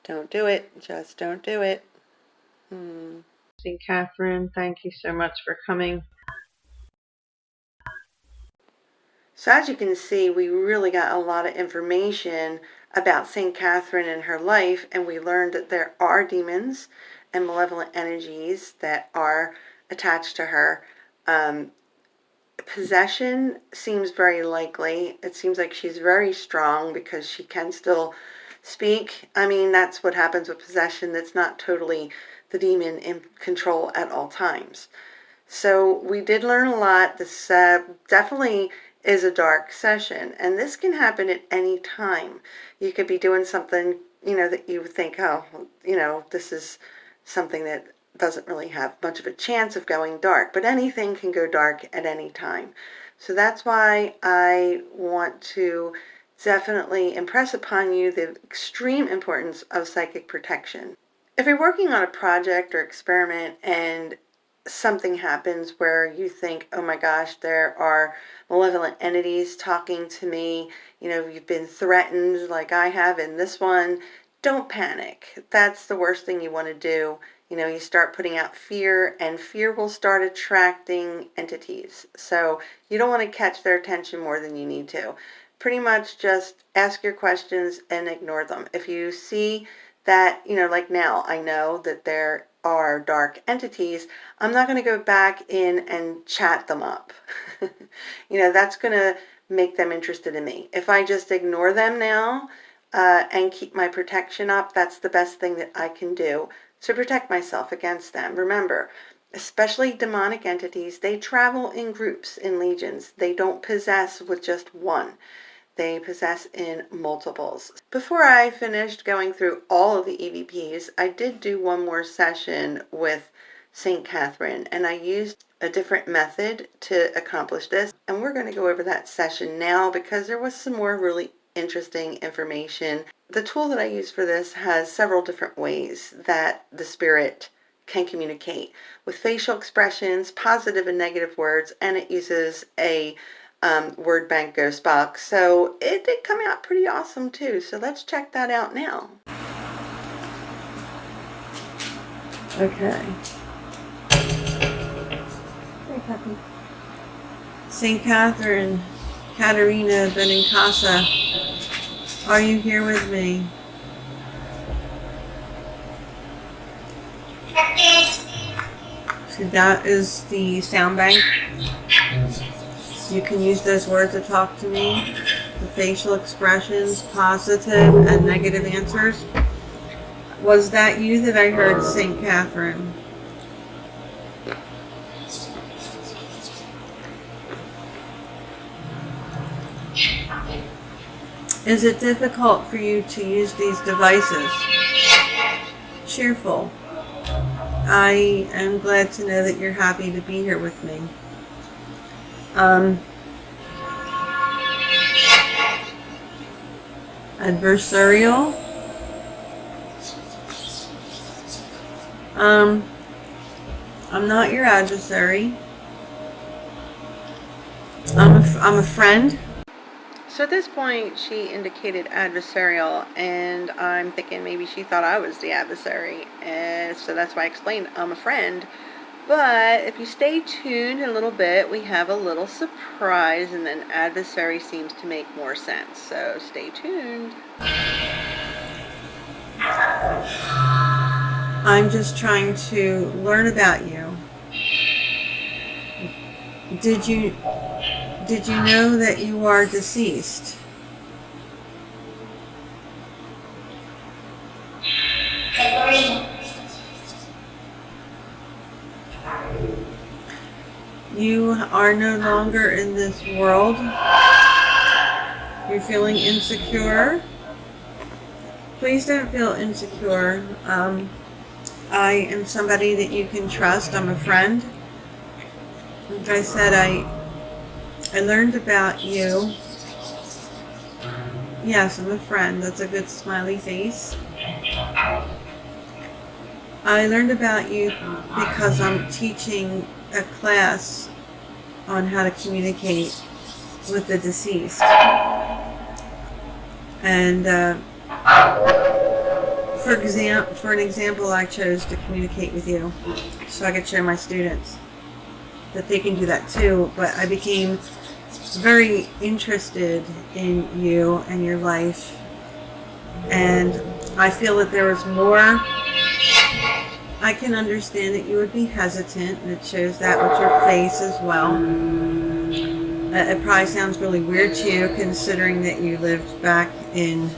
don't do it, just don't do it. St. Catherine, thank you so much for coming. So as you can see, we really got a lot of information about St. Catherine and her life, and we learned that there are demons and malevolent energies that are attached to her. Possession seems very likely. It seems like she's very strong because she can still speak. I mean, that's what happens with possession. That's not totally the demon in control at all times. So we did learn a lot. This definitely is a dark session, and this can happen at any time. You could be doing something, that you think, oh, this is something that doesn't really have much of a chance of going dark, but anything can go dark at any time. So that's why I want to definitely impress upon you the extreme importance of psychic protection. If you're working on a project or experiment and something happens where you think, oh my gosh, there are malevolent entities talking to me, you've been threatened like I have in this one, don't panic. That's the worst thing you want to do. You start putting out fear, and fear will start attracting entities. So you don't want to catch their attention more than you need to. Pretty much just ask your questions and ignore them. If you see that, like now, I know that there are dark entities, I'm not going to go back in and chat them up. That's going to make them interested in me. If I just ignore them now and keep my protection up, that's the best thing that I can do to protect myself against them. Remember, especially demonic entities, they travel in groups, in legions. They don't possess with just one. They possess in multiples. Before I finished going through all of the EVPs, I did do one more session with St. Catherine, and I used a different method to accomplish this. And we're going to go over that session now because there was some more really interesting information. The tool that I use for this has several different ways that the spirit can communicate with facial expressions, positive and negative words, and it uses a word bank ghost box. So it did come out pretty awesome too. So let's check that out now. Okay. Hey, puppy. Saint Catherine, Caterina Benincasa, are you here with me? So that is the sound bank. You can use those words to talk to me. The facial expressions, positive and negative answers. Was that you that I heard, Saint Catherine? Is it difficult for you to use these devices? Cheerful. I am glad to know that you're happy to be here with me. Adversarial. I'm not your adversary. I'm a friend. So at this point, she indicated adversarial, and I'm thinking maybe she thought I was the adversary, and so that's why I explained I'm a friend. But if you stay tuned a little bit, we have a little surprise, and then adversary seems to make more sense. So stay tuned. I'm just trying to learn about you. Did you know that you are deceased? You are no longer in this world. You're feeling insecure. Please don't feel insecure. I am somebody that you can trust. I'm a friend. Like I said, I learned about you. Yes, I'm a friend. That's a good smiley face. I learned about you because I'm teaching a class on how to communicate with the deceased. And for an example, I chose to communicate with you so I could show my students that they can do that too. But I became very interested in you and your life, and I feel that there was more. I can understand that you would be hesitant, and it shows that with your face as well. It probably sounds really weird to you, considering that you lived back in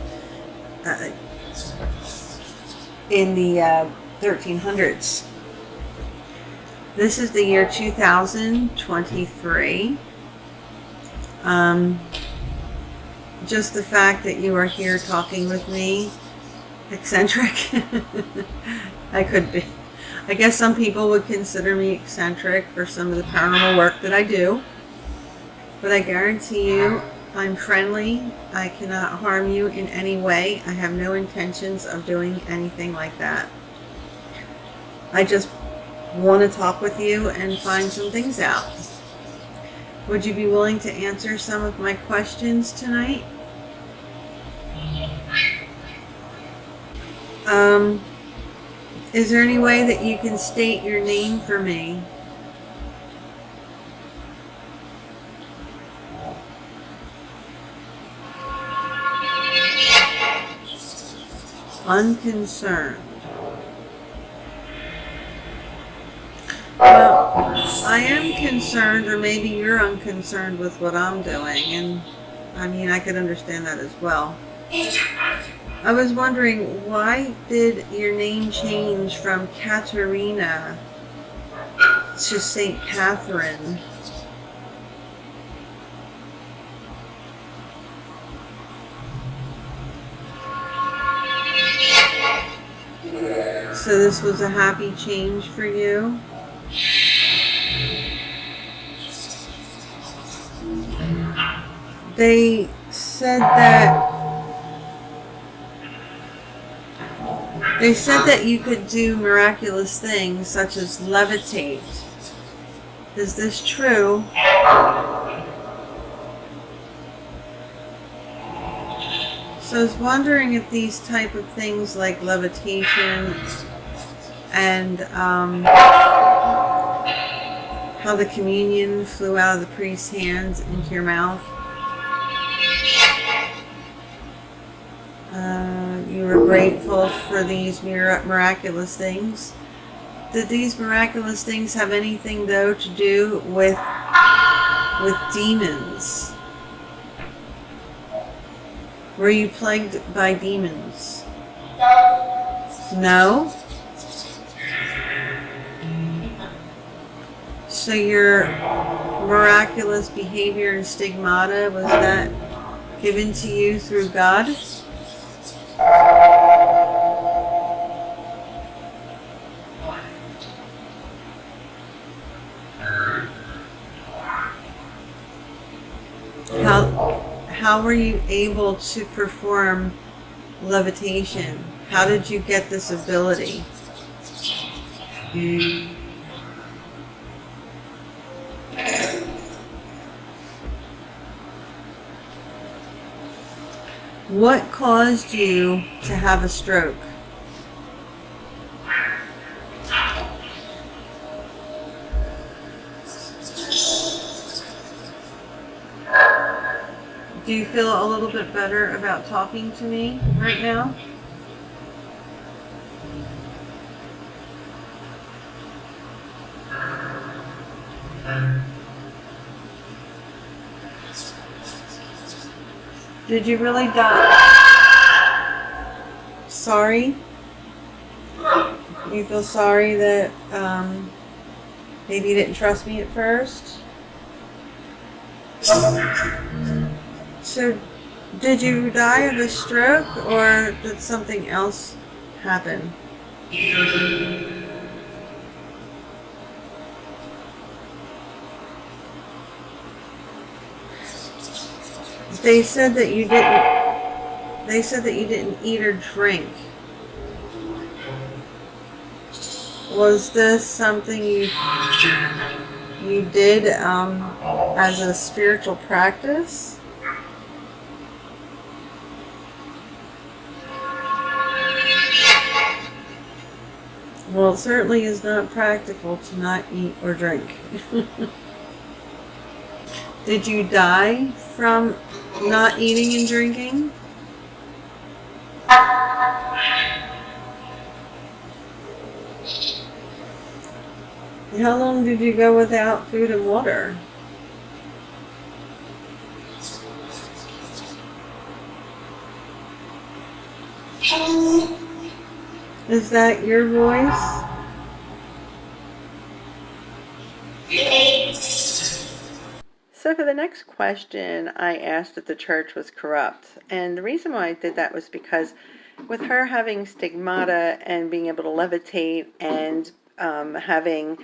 the 1300s. This is the year 2023. Just the fact that you are here talking with me, eccentric. I could be. I guess some people would consider me eccentric for some of the paranormal work that I do. But I guarantee you, I'm friendly. I cannot harm you in any way. I have no intentions of doing anything like that. I just want to talk with you and find some things out. Would you be willing to answer some of my questions tonight? Is there any way that you can state your name for me? Unconcerned. Well, I am concerned, or maybe you're unconcerned with what I'm doing, and I mean, I could understand that as well. I was wondering, why did your name change from Katerina to Saint Catherine? So this was a happy change for you? They said that you could do miraculous things such as levitate. Is this true? So I was wondering if these type of things like levitation and how the communion flew out of the priest's hands into your mouth. You were grateful for these miraculous things. Did these miraculous things have anything, though, to do with demons? Were you plagued by demons? No? So your miraculous behavior and stigmata, was that given to you through God? How were you able to perform levitation? How did you get this ability? What caused you to have a stroke? Do you feel a little bit better about talking to me right now? Did you really die? Sorry? You feel sorry that maybe you didn't trust me at first? So, did you die of a stroke, or did something else happen? They said that you didn't. They said that you didn't eat or drink. Was this something you did as a spiritual practice? Well, it certainly is not practical to not eat or drink. Did you die from not eating and drinking? How long did you go without food and water? Is that your voice? So for the next question, I asked if the church was corrupt. And the reason why I did that was because with her having stigmata and being able to levitate and having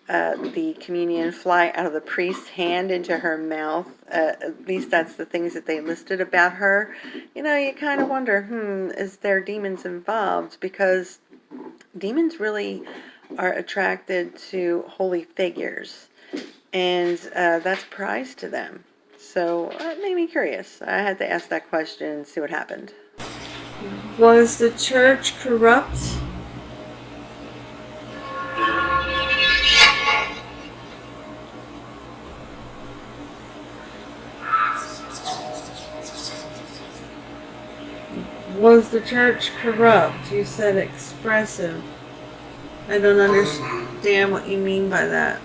the communion fly out of the priest's hand into her mouth, at least that's the things that they listed about her, you know, you kind of wonder, is there demons involved? Because demons really are attracted to holy figures, and that's prized to them. So it made me curious. I had to ask that question and see what happened. Was the church corrupt? Was the church corrupt? You said expressive. I don't understand what you mean by that.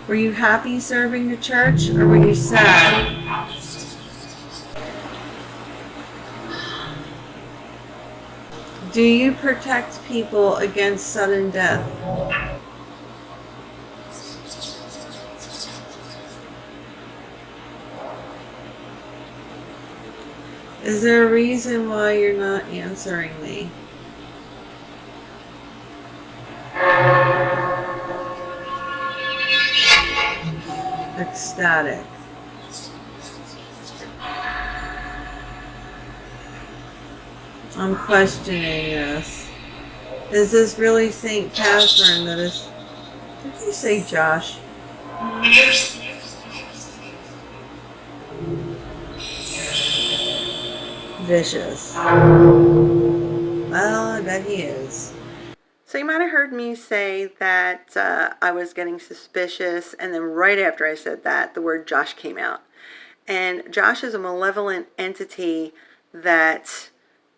Were you happy serving the church, or were you sad? Do you protect people against sudden death? Is there a reason why you're not answering me? Ecstatic. I'm questioning this. Is this really Saint Catherine that is... Did you say Josh? Vicious. Well, I bet he is. So you might have heard me say that I was getting suspicious, and then right after I said that, the word Josh came out. And Josh is a malevolent entity that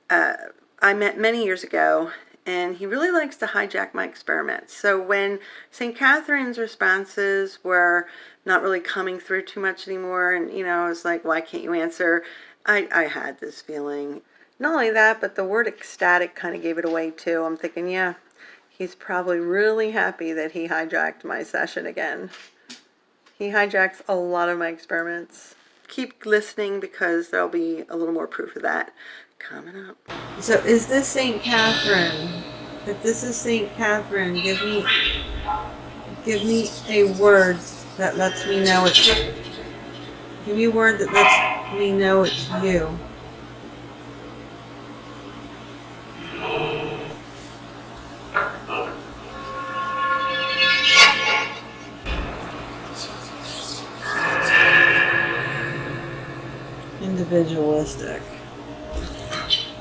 I met many years ago, and he really likes to hijack my experiments. So when St. Catherine's responses were not really coming through too much anymore, and, you know, I was like, why can't you answer? I had this feeling. Not only that, but the word ecstatic kind of gave it away too. I'm thinking, yeah, he's probably really happy that he hijacked my session again. He hijacks a lot of my experiments. Keep listening because there'll be a little more proof of that coming up. So is this Saint Catherine? If this is Saint Catherine, give me a word that lets me know it's Give me a word that lets me know it's you. Individualistic.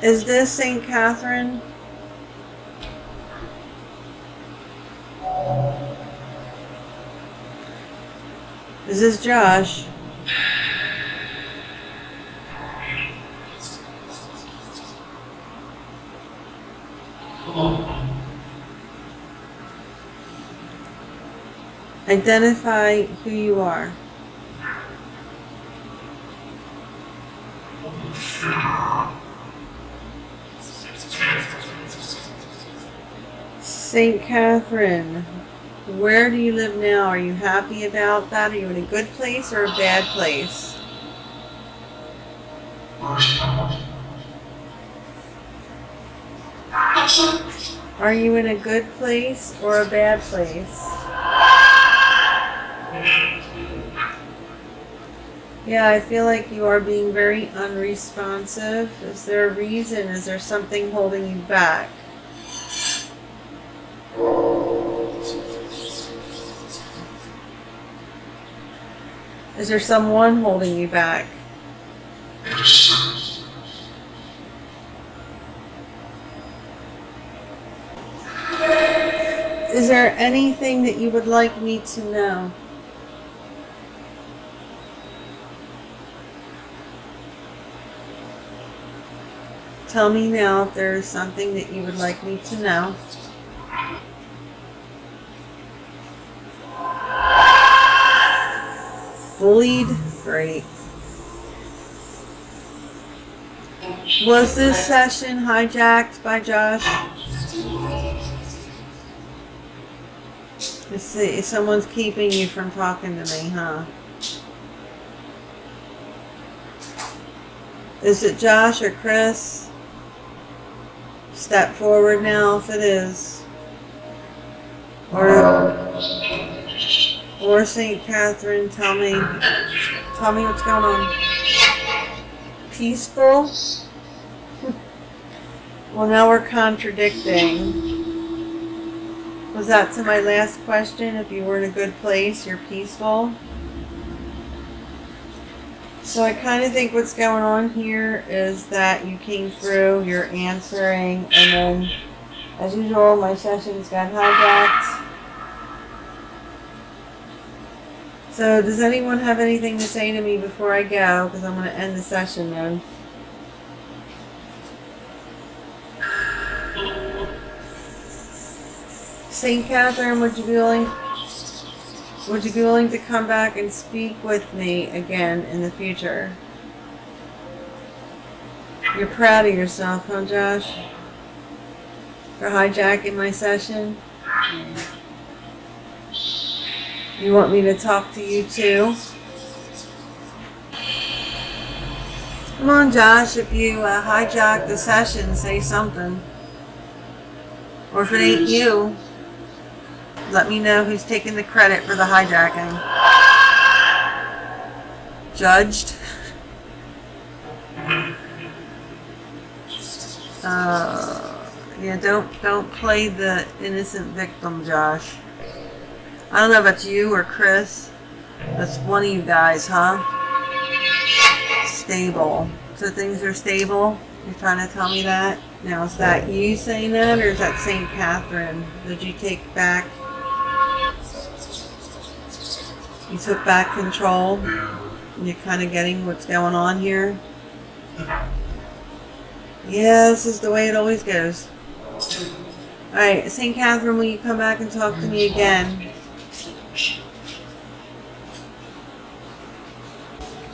Is this Saint Catherine? Is this Josh? Identify who you are. Saint Catherine, where do you live now? Are you happy about that? Are you in a good place or a bad place? Are you in a good place or a bad place? Yeah, I feel like you are being very unresponsive. Is there a reason? Is there something holding you back? Is there someone holding you back? Is there anything that you would like me to know? Tell me now if there is something that you would like me to know. Bullied? Great. Was this session hijacked by Josh? Let's see, someone's keeping you from talking to me, huh? Is it Josh or Chris? Step forward now if it is. Or Saint Catherine, tell me what's going on. Peaceful? Well, now we're contradicting. Was that to my last question? If you were in a good place, you're peaceful? So I kind of think what's going on here is that you came through, you're answering, and then, as usual, my sessions got hijacked. So does anyone have anything to say to me before I go? Because I'm going to end the session then. Saint Catherine, would you be willing to come back and speak with me again in the future? You're proud of yourself, huh, Josh? For hijacking my session? You want me to talk to you too? Come on, Josh, if you hijack the session, say something. Or if it ain't you, let me know who's taking the credit for the hijacking. Judged? Yeah, don't play the innocent victim, Josh. I don't know if it's you or Chris. That's one of you guys, huh? Stable. So things are stable? You're trying to tell me that? Now, is that you saying that, or is that Saint Catherine? Did you take back? You took back control? You're kind of getting what's going on here? Yeah, this is the way it always goes. Alright, Saint Catherine, will you come back and talk to me again?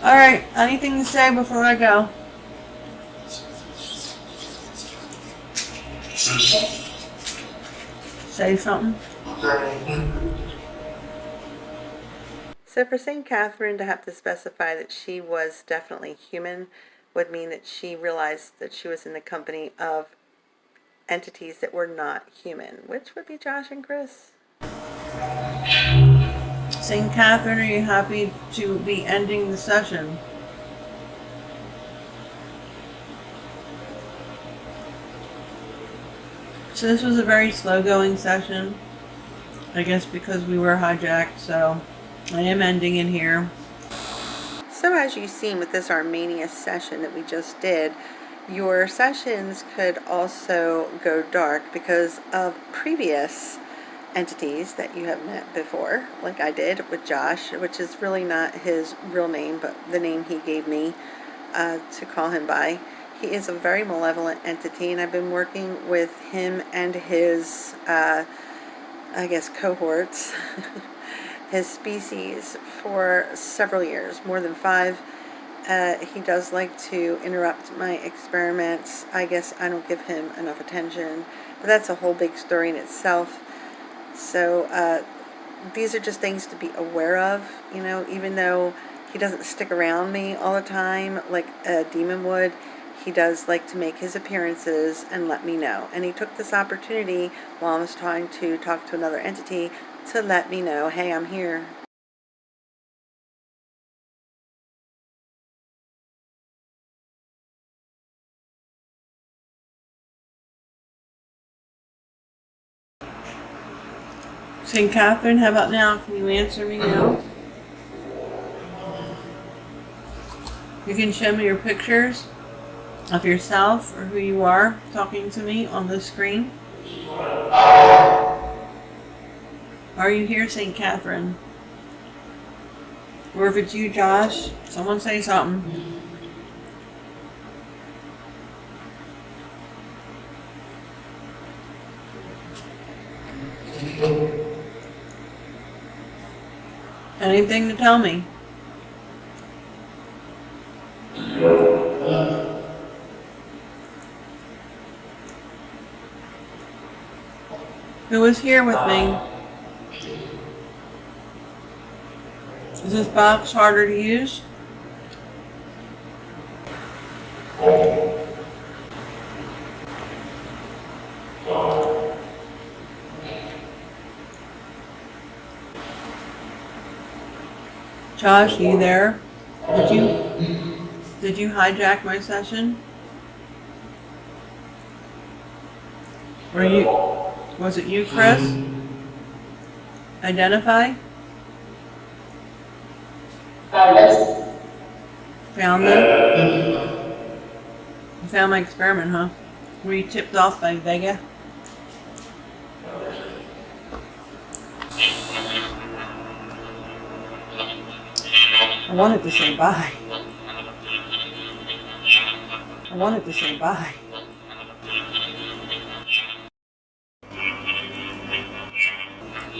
Alright, anything to say before I go? Say something. So for St. Catherine to have to specify that she was definitely human would mean that she realized that she was in the company of entities that were not human, which would be Josh and Chris. Saint Catherine, are you happy to be ending the session? So this was a very slow going session, I guess because we were hijacked, so I am ending in here. So as you've seen with this Armenia session that we just did, your sessions could also go dark because of previous entities that you have met before, like I did with Josh, which is really not his real name, but the name he gave me to call him by. He is a very malevolent entity, and I've been working with him and his, I guess, cohorts, his species, for several years, more than 5. He does like to interrupt my experiments. I guess I don't give him enough attention, but that's a whole big story in itself. So these are just things to be aware of, you know, even though he doesn't stick around me all the time like a demon would. He does like to make his appearances and let me know. And he took this opportunity while I was trying to talk to another entity to let me know, hey, I'm here. Saint Catherine, how about now? Can you answer me now? You can show me your pictures of yourself or who you are talking to me on the screen. Are you here, Saint Catherine? Or if it's you, Josh, someone say something. Anything to tell me? Who is here with me? Is this box harder to use? Josh, are you there? Did you hijack my session? Was it you, Chris? Identify? Found them? You found my experiment, huh? Were you tipped off by Vega? I wanted to say bye. I wanted to say bye.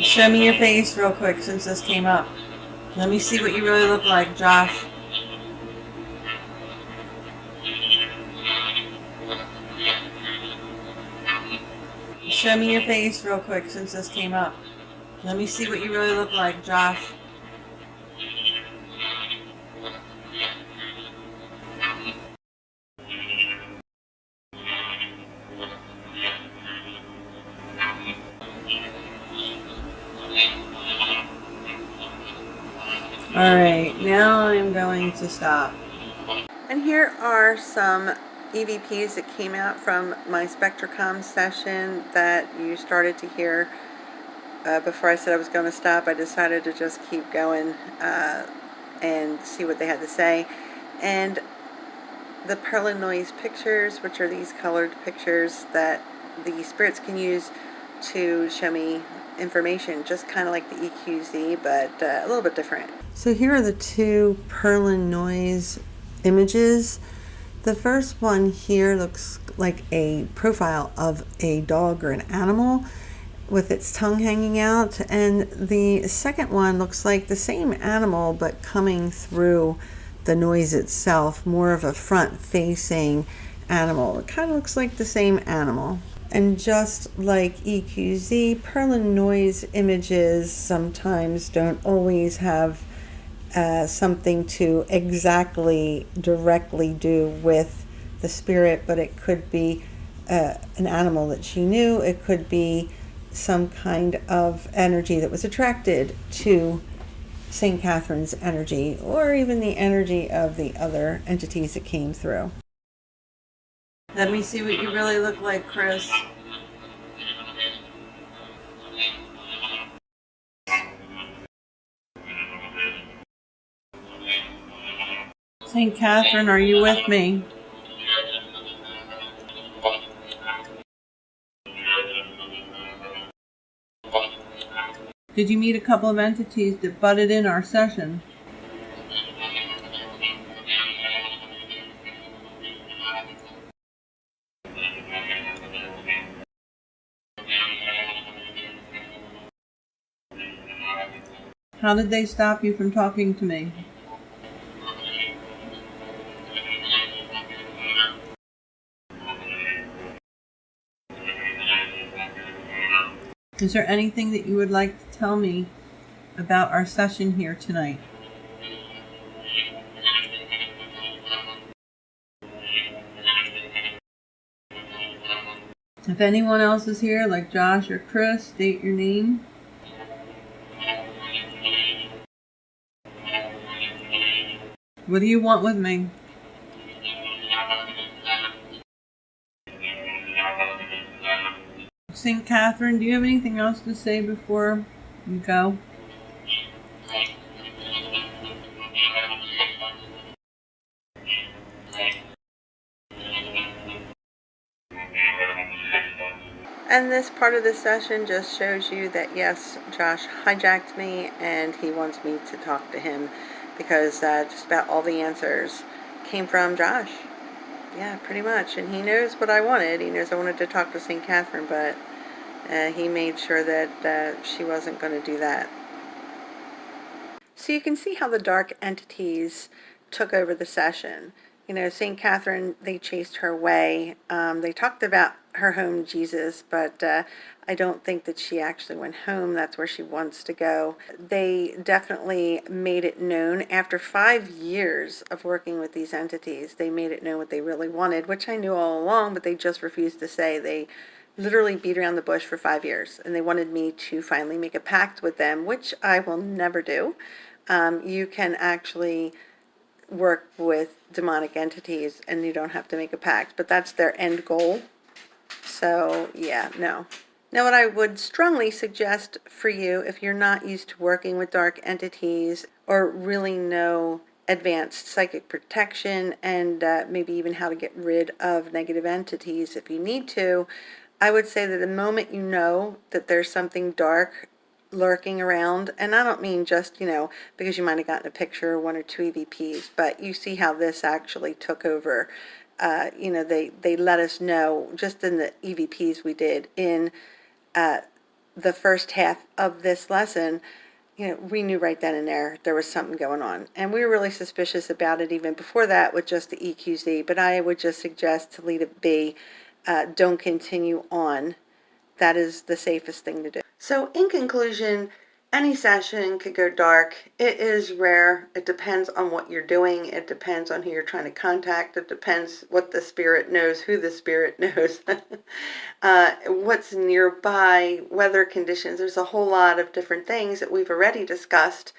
Show me your face real quick since this came up. Let me see what you really look like, Josh. Show me your face real quick since this came up. Let me see what you really look like, Josh. Alright, now I'm going to stop. And here are some EVPs that came out from my Spectrocom session that you started to hear. Before I said I was going to stop, I decided to just keep going and see what they had to say. And the Perlin noise pictures, which are these colored pictures that the spirits can use to show me information, just kind of like the EQZ, but a little bit different. So here are the 2 Perlin noise images. The first one here looks like a profile of a dog or an animal with its tongue hanging out, and the second one looks like the same animal but coming through the noise itself, more of a front-facing animal. It kind of looks like the same animal. And just like EQZ, Perlin noise images sometimes don't always have something to exactly directly do with the spirit, but it could be an animal that she knew. It could be some kind of energy that was attracted to Saint Catherine's energy, or even the energy of the other entities that came through. Let me see what you really look like, Chris. Saint Catherine, are you with me? Did you meet a couple of entities that butted in our session? How did they stop you from talking to me? Is there anything that you would like to tell me about our session here tonight? If anyone else is here, like Josh or Chris, state your name. What do you want with me? Saint Catherine, do you have anything else to say before you go? And this part of the session just shows you that yes, Josh hijacked me and he wants me to talk to him because just about all the answers came from Josh. Yeah, pretty much. And he knows what I wanted. He knows I wanted to talk to St. Catherine, but he made sure that she wasn't going to do that. So you can see how the dark entities took over the session. You know, St. Catherine, they chased her away. They talked about her home, Jesus, but I don't think that she actually went home. That's where she wants to go. They definitely made it known after 5 years of working with these entities. They made it known what they really wanted, which I knew all along, but they just refused to say. They literally beat around the bush for 5 years, and they wanted me to finally make a pact with them, which I will never do. You can actually work with demonic entities and you don't have to make a pact, but that's their end goal. So yeah, no. Now what I would strongly suggest for you, if you're not used to working with dark entities or really know advanced psychic protection and maybe even how to get rid of negative entities if you need to, I would say that the moment you know that there's something dark lurking around, and I don't mean just, because you might have gotten a picture of 1 or 2 EVPs, but you see how this actually took over. They let us know just in the EVPs we did in the first half of this lesson. We knew right then and there was something going on. And we were really suspicious about it even before that with just the EQZ, but I would just suggest to leave it be. Don't continue on. That is the safest thing to do. So in conclusion, any session could go dark. It is rare. It depends on what you're doing. It depends on who you're trying to contact. It depends what the spirit knows, who the spirit knows, what's nearby, weather conditions. There's a whole lot of different things that we've already discussed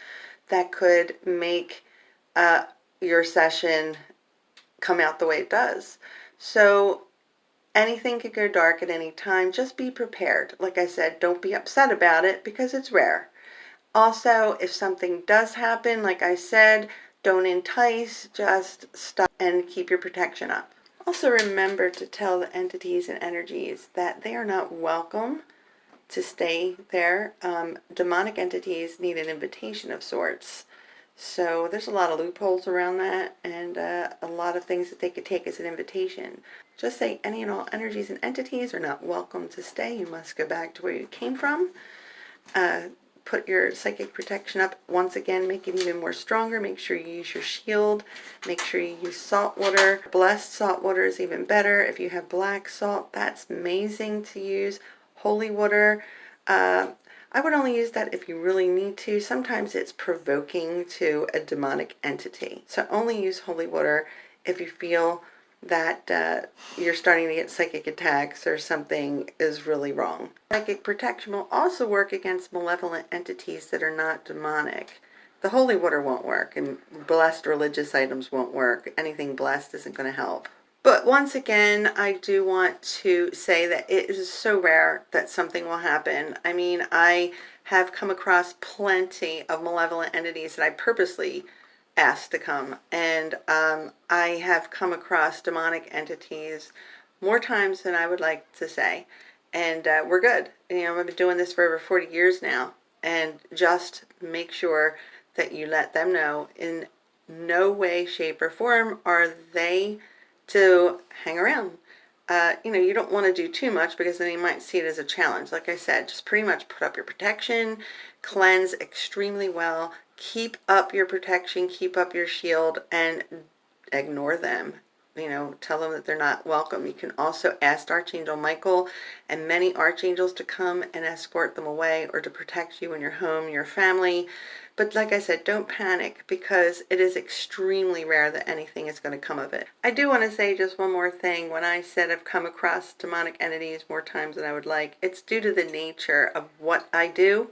that could make your session come out the way it does. So anything could go dark at any time. Just be prepared. Like I said, don't be upset about it because it's rare. Also, if something does happen, like I said, don't entice, just stop and keep your protection up. Also remember to tell the entities and energies that they are not welcome to stay there. Demonic entities need an invitation of sorts. So there's a lot of loopholes around that and a lot of things that they could take as an invitation. Just say any and all energies and entities are not welcome to stay. You must go back to where you came from. Put your psychic protection up. Once again, make it even more stronger. Make sure you use your shield. Make sure you use salt water. Blessed salt water is even better. If you have black salt, that's amazing to use. Holy water. I would only use that if you really need to. Sometimes it's provoking to a demonic entity. So only use holy water if you feel that you're starting to get psychic attacks or something is really wrong. Psychic protection will also work against malevolent entities that are not demonic. the holy water won't work, and blessed religious items won't work. Anything blessed isn't going to help. But once again, I do want to say that it is so rare that something will happen. I mean, I have come across plenty of malevolent entities that I purposely asked to come, and I have come across demonic entities more times than I would like to say, and we're good. You know, I've been doing this for over 40 years now, and just make sure that you let them know in no way, shape, or form are they to hang around. You don't want to do too much because then you might see it as a challenge. Like I said, just pretty much put up your protection, cleanse extremely well, keep up your protection, keep up your shield, and ignore them. Tell them that they're not welcome. You can also ask Archangel Michael and many archangels to come and escort them away or to protect you and your home, your family. But like I said, don't panic because it is extremely rare that anything is going to come of it. I do want to say just one more thing. When I said I've come across demonic entities more times than I would like, it's due to the nature of what I do.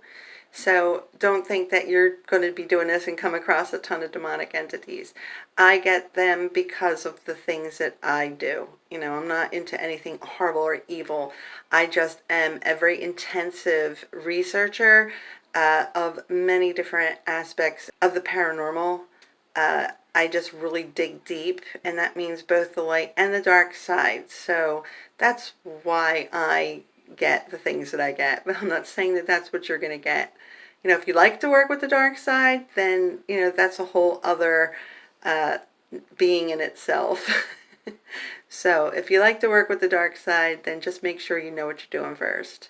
So don't think that you're going to be doing this and come across a ton of demonic entities. I get them because of the things that I do. I'm not into anything horrible or evil. I just am a very intensive researcher of many different aspects of the paranormal. I just really dig deep, and that means both the light and the dark side. So that's why I get the things that I get. But I'm not saying that that's what you're going to get. If you like to work with the dark side, then, that's a whole other uh, being in itself. So if you like to work with the dark side, then just make sure you know what you're doing first.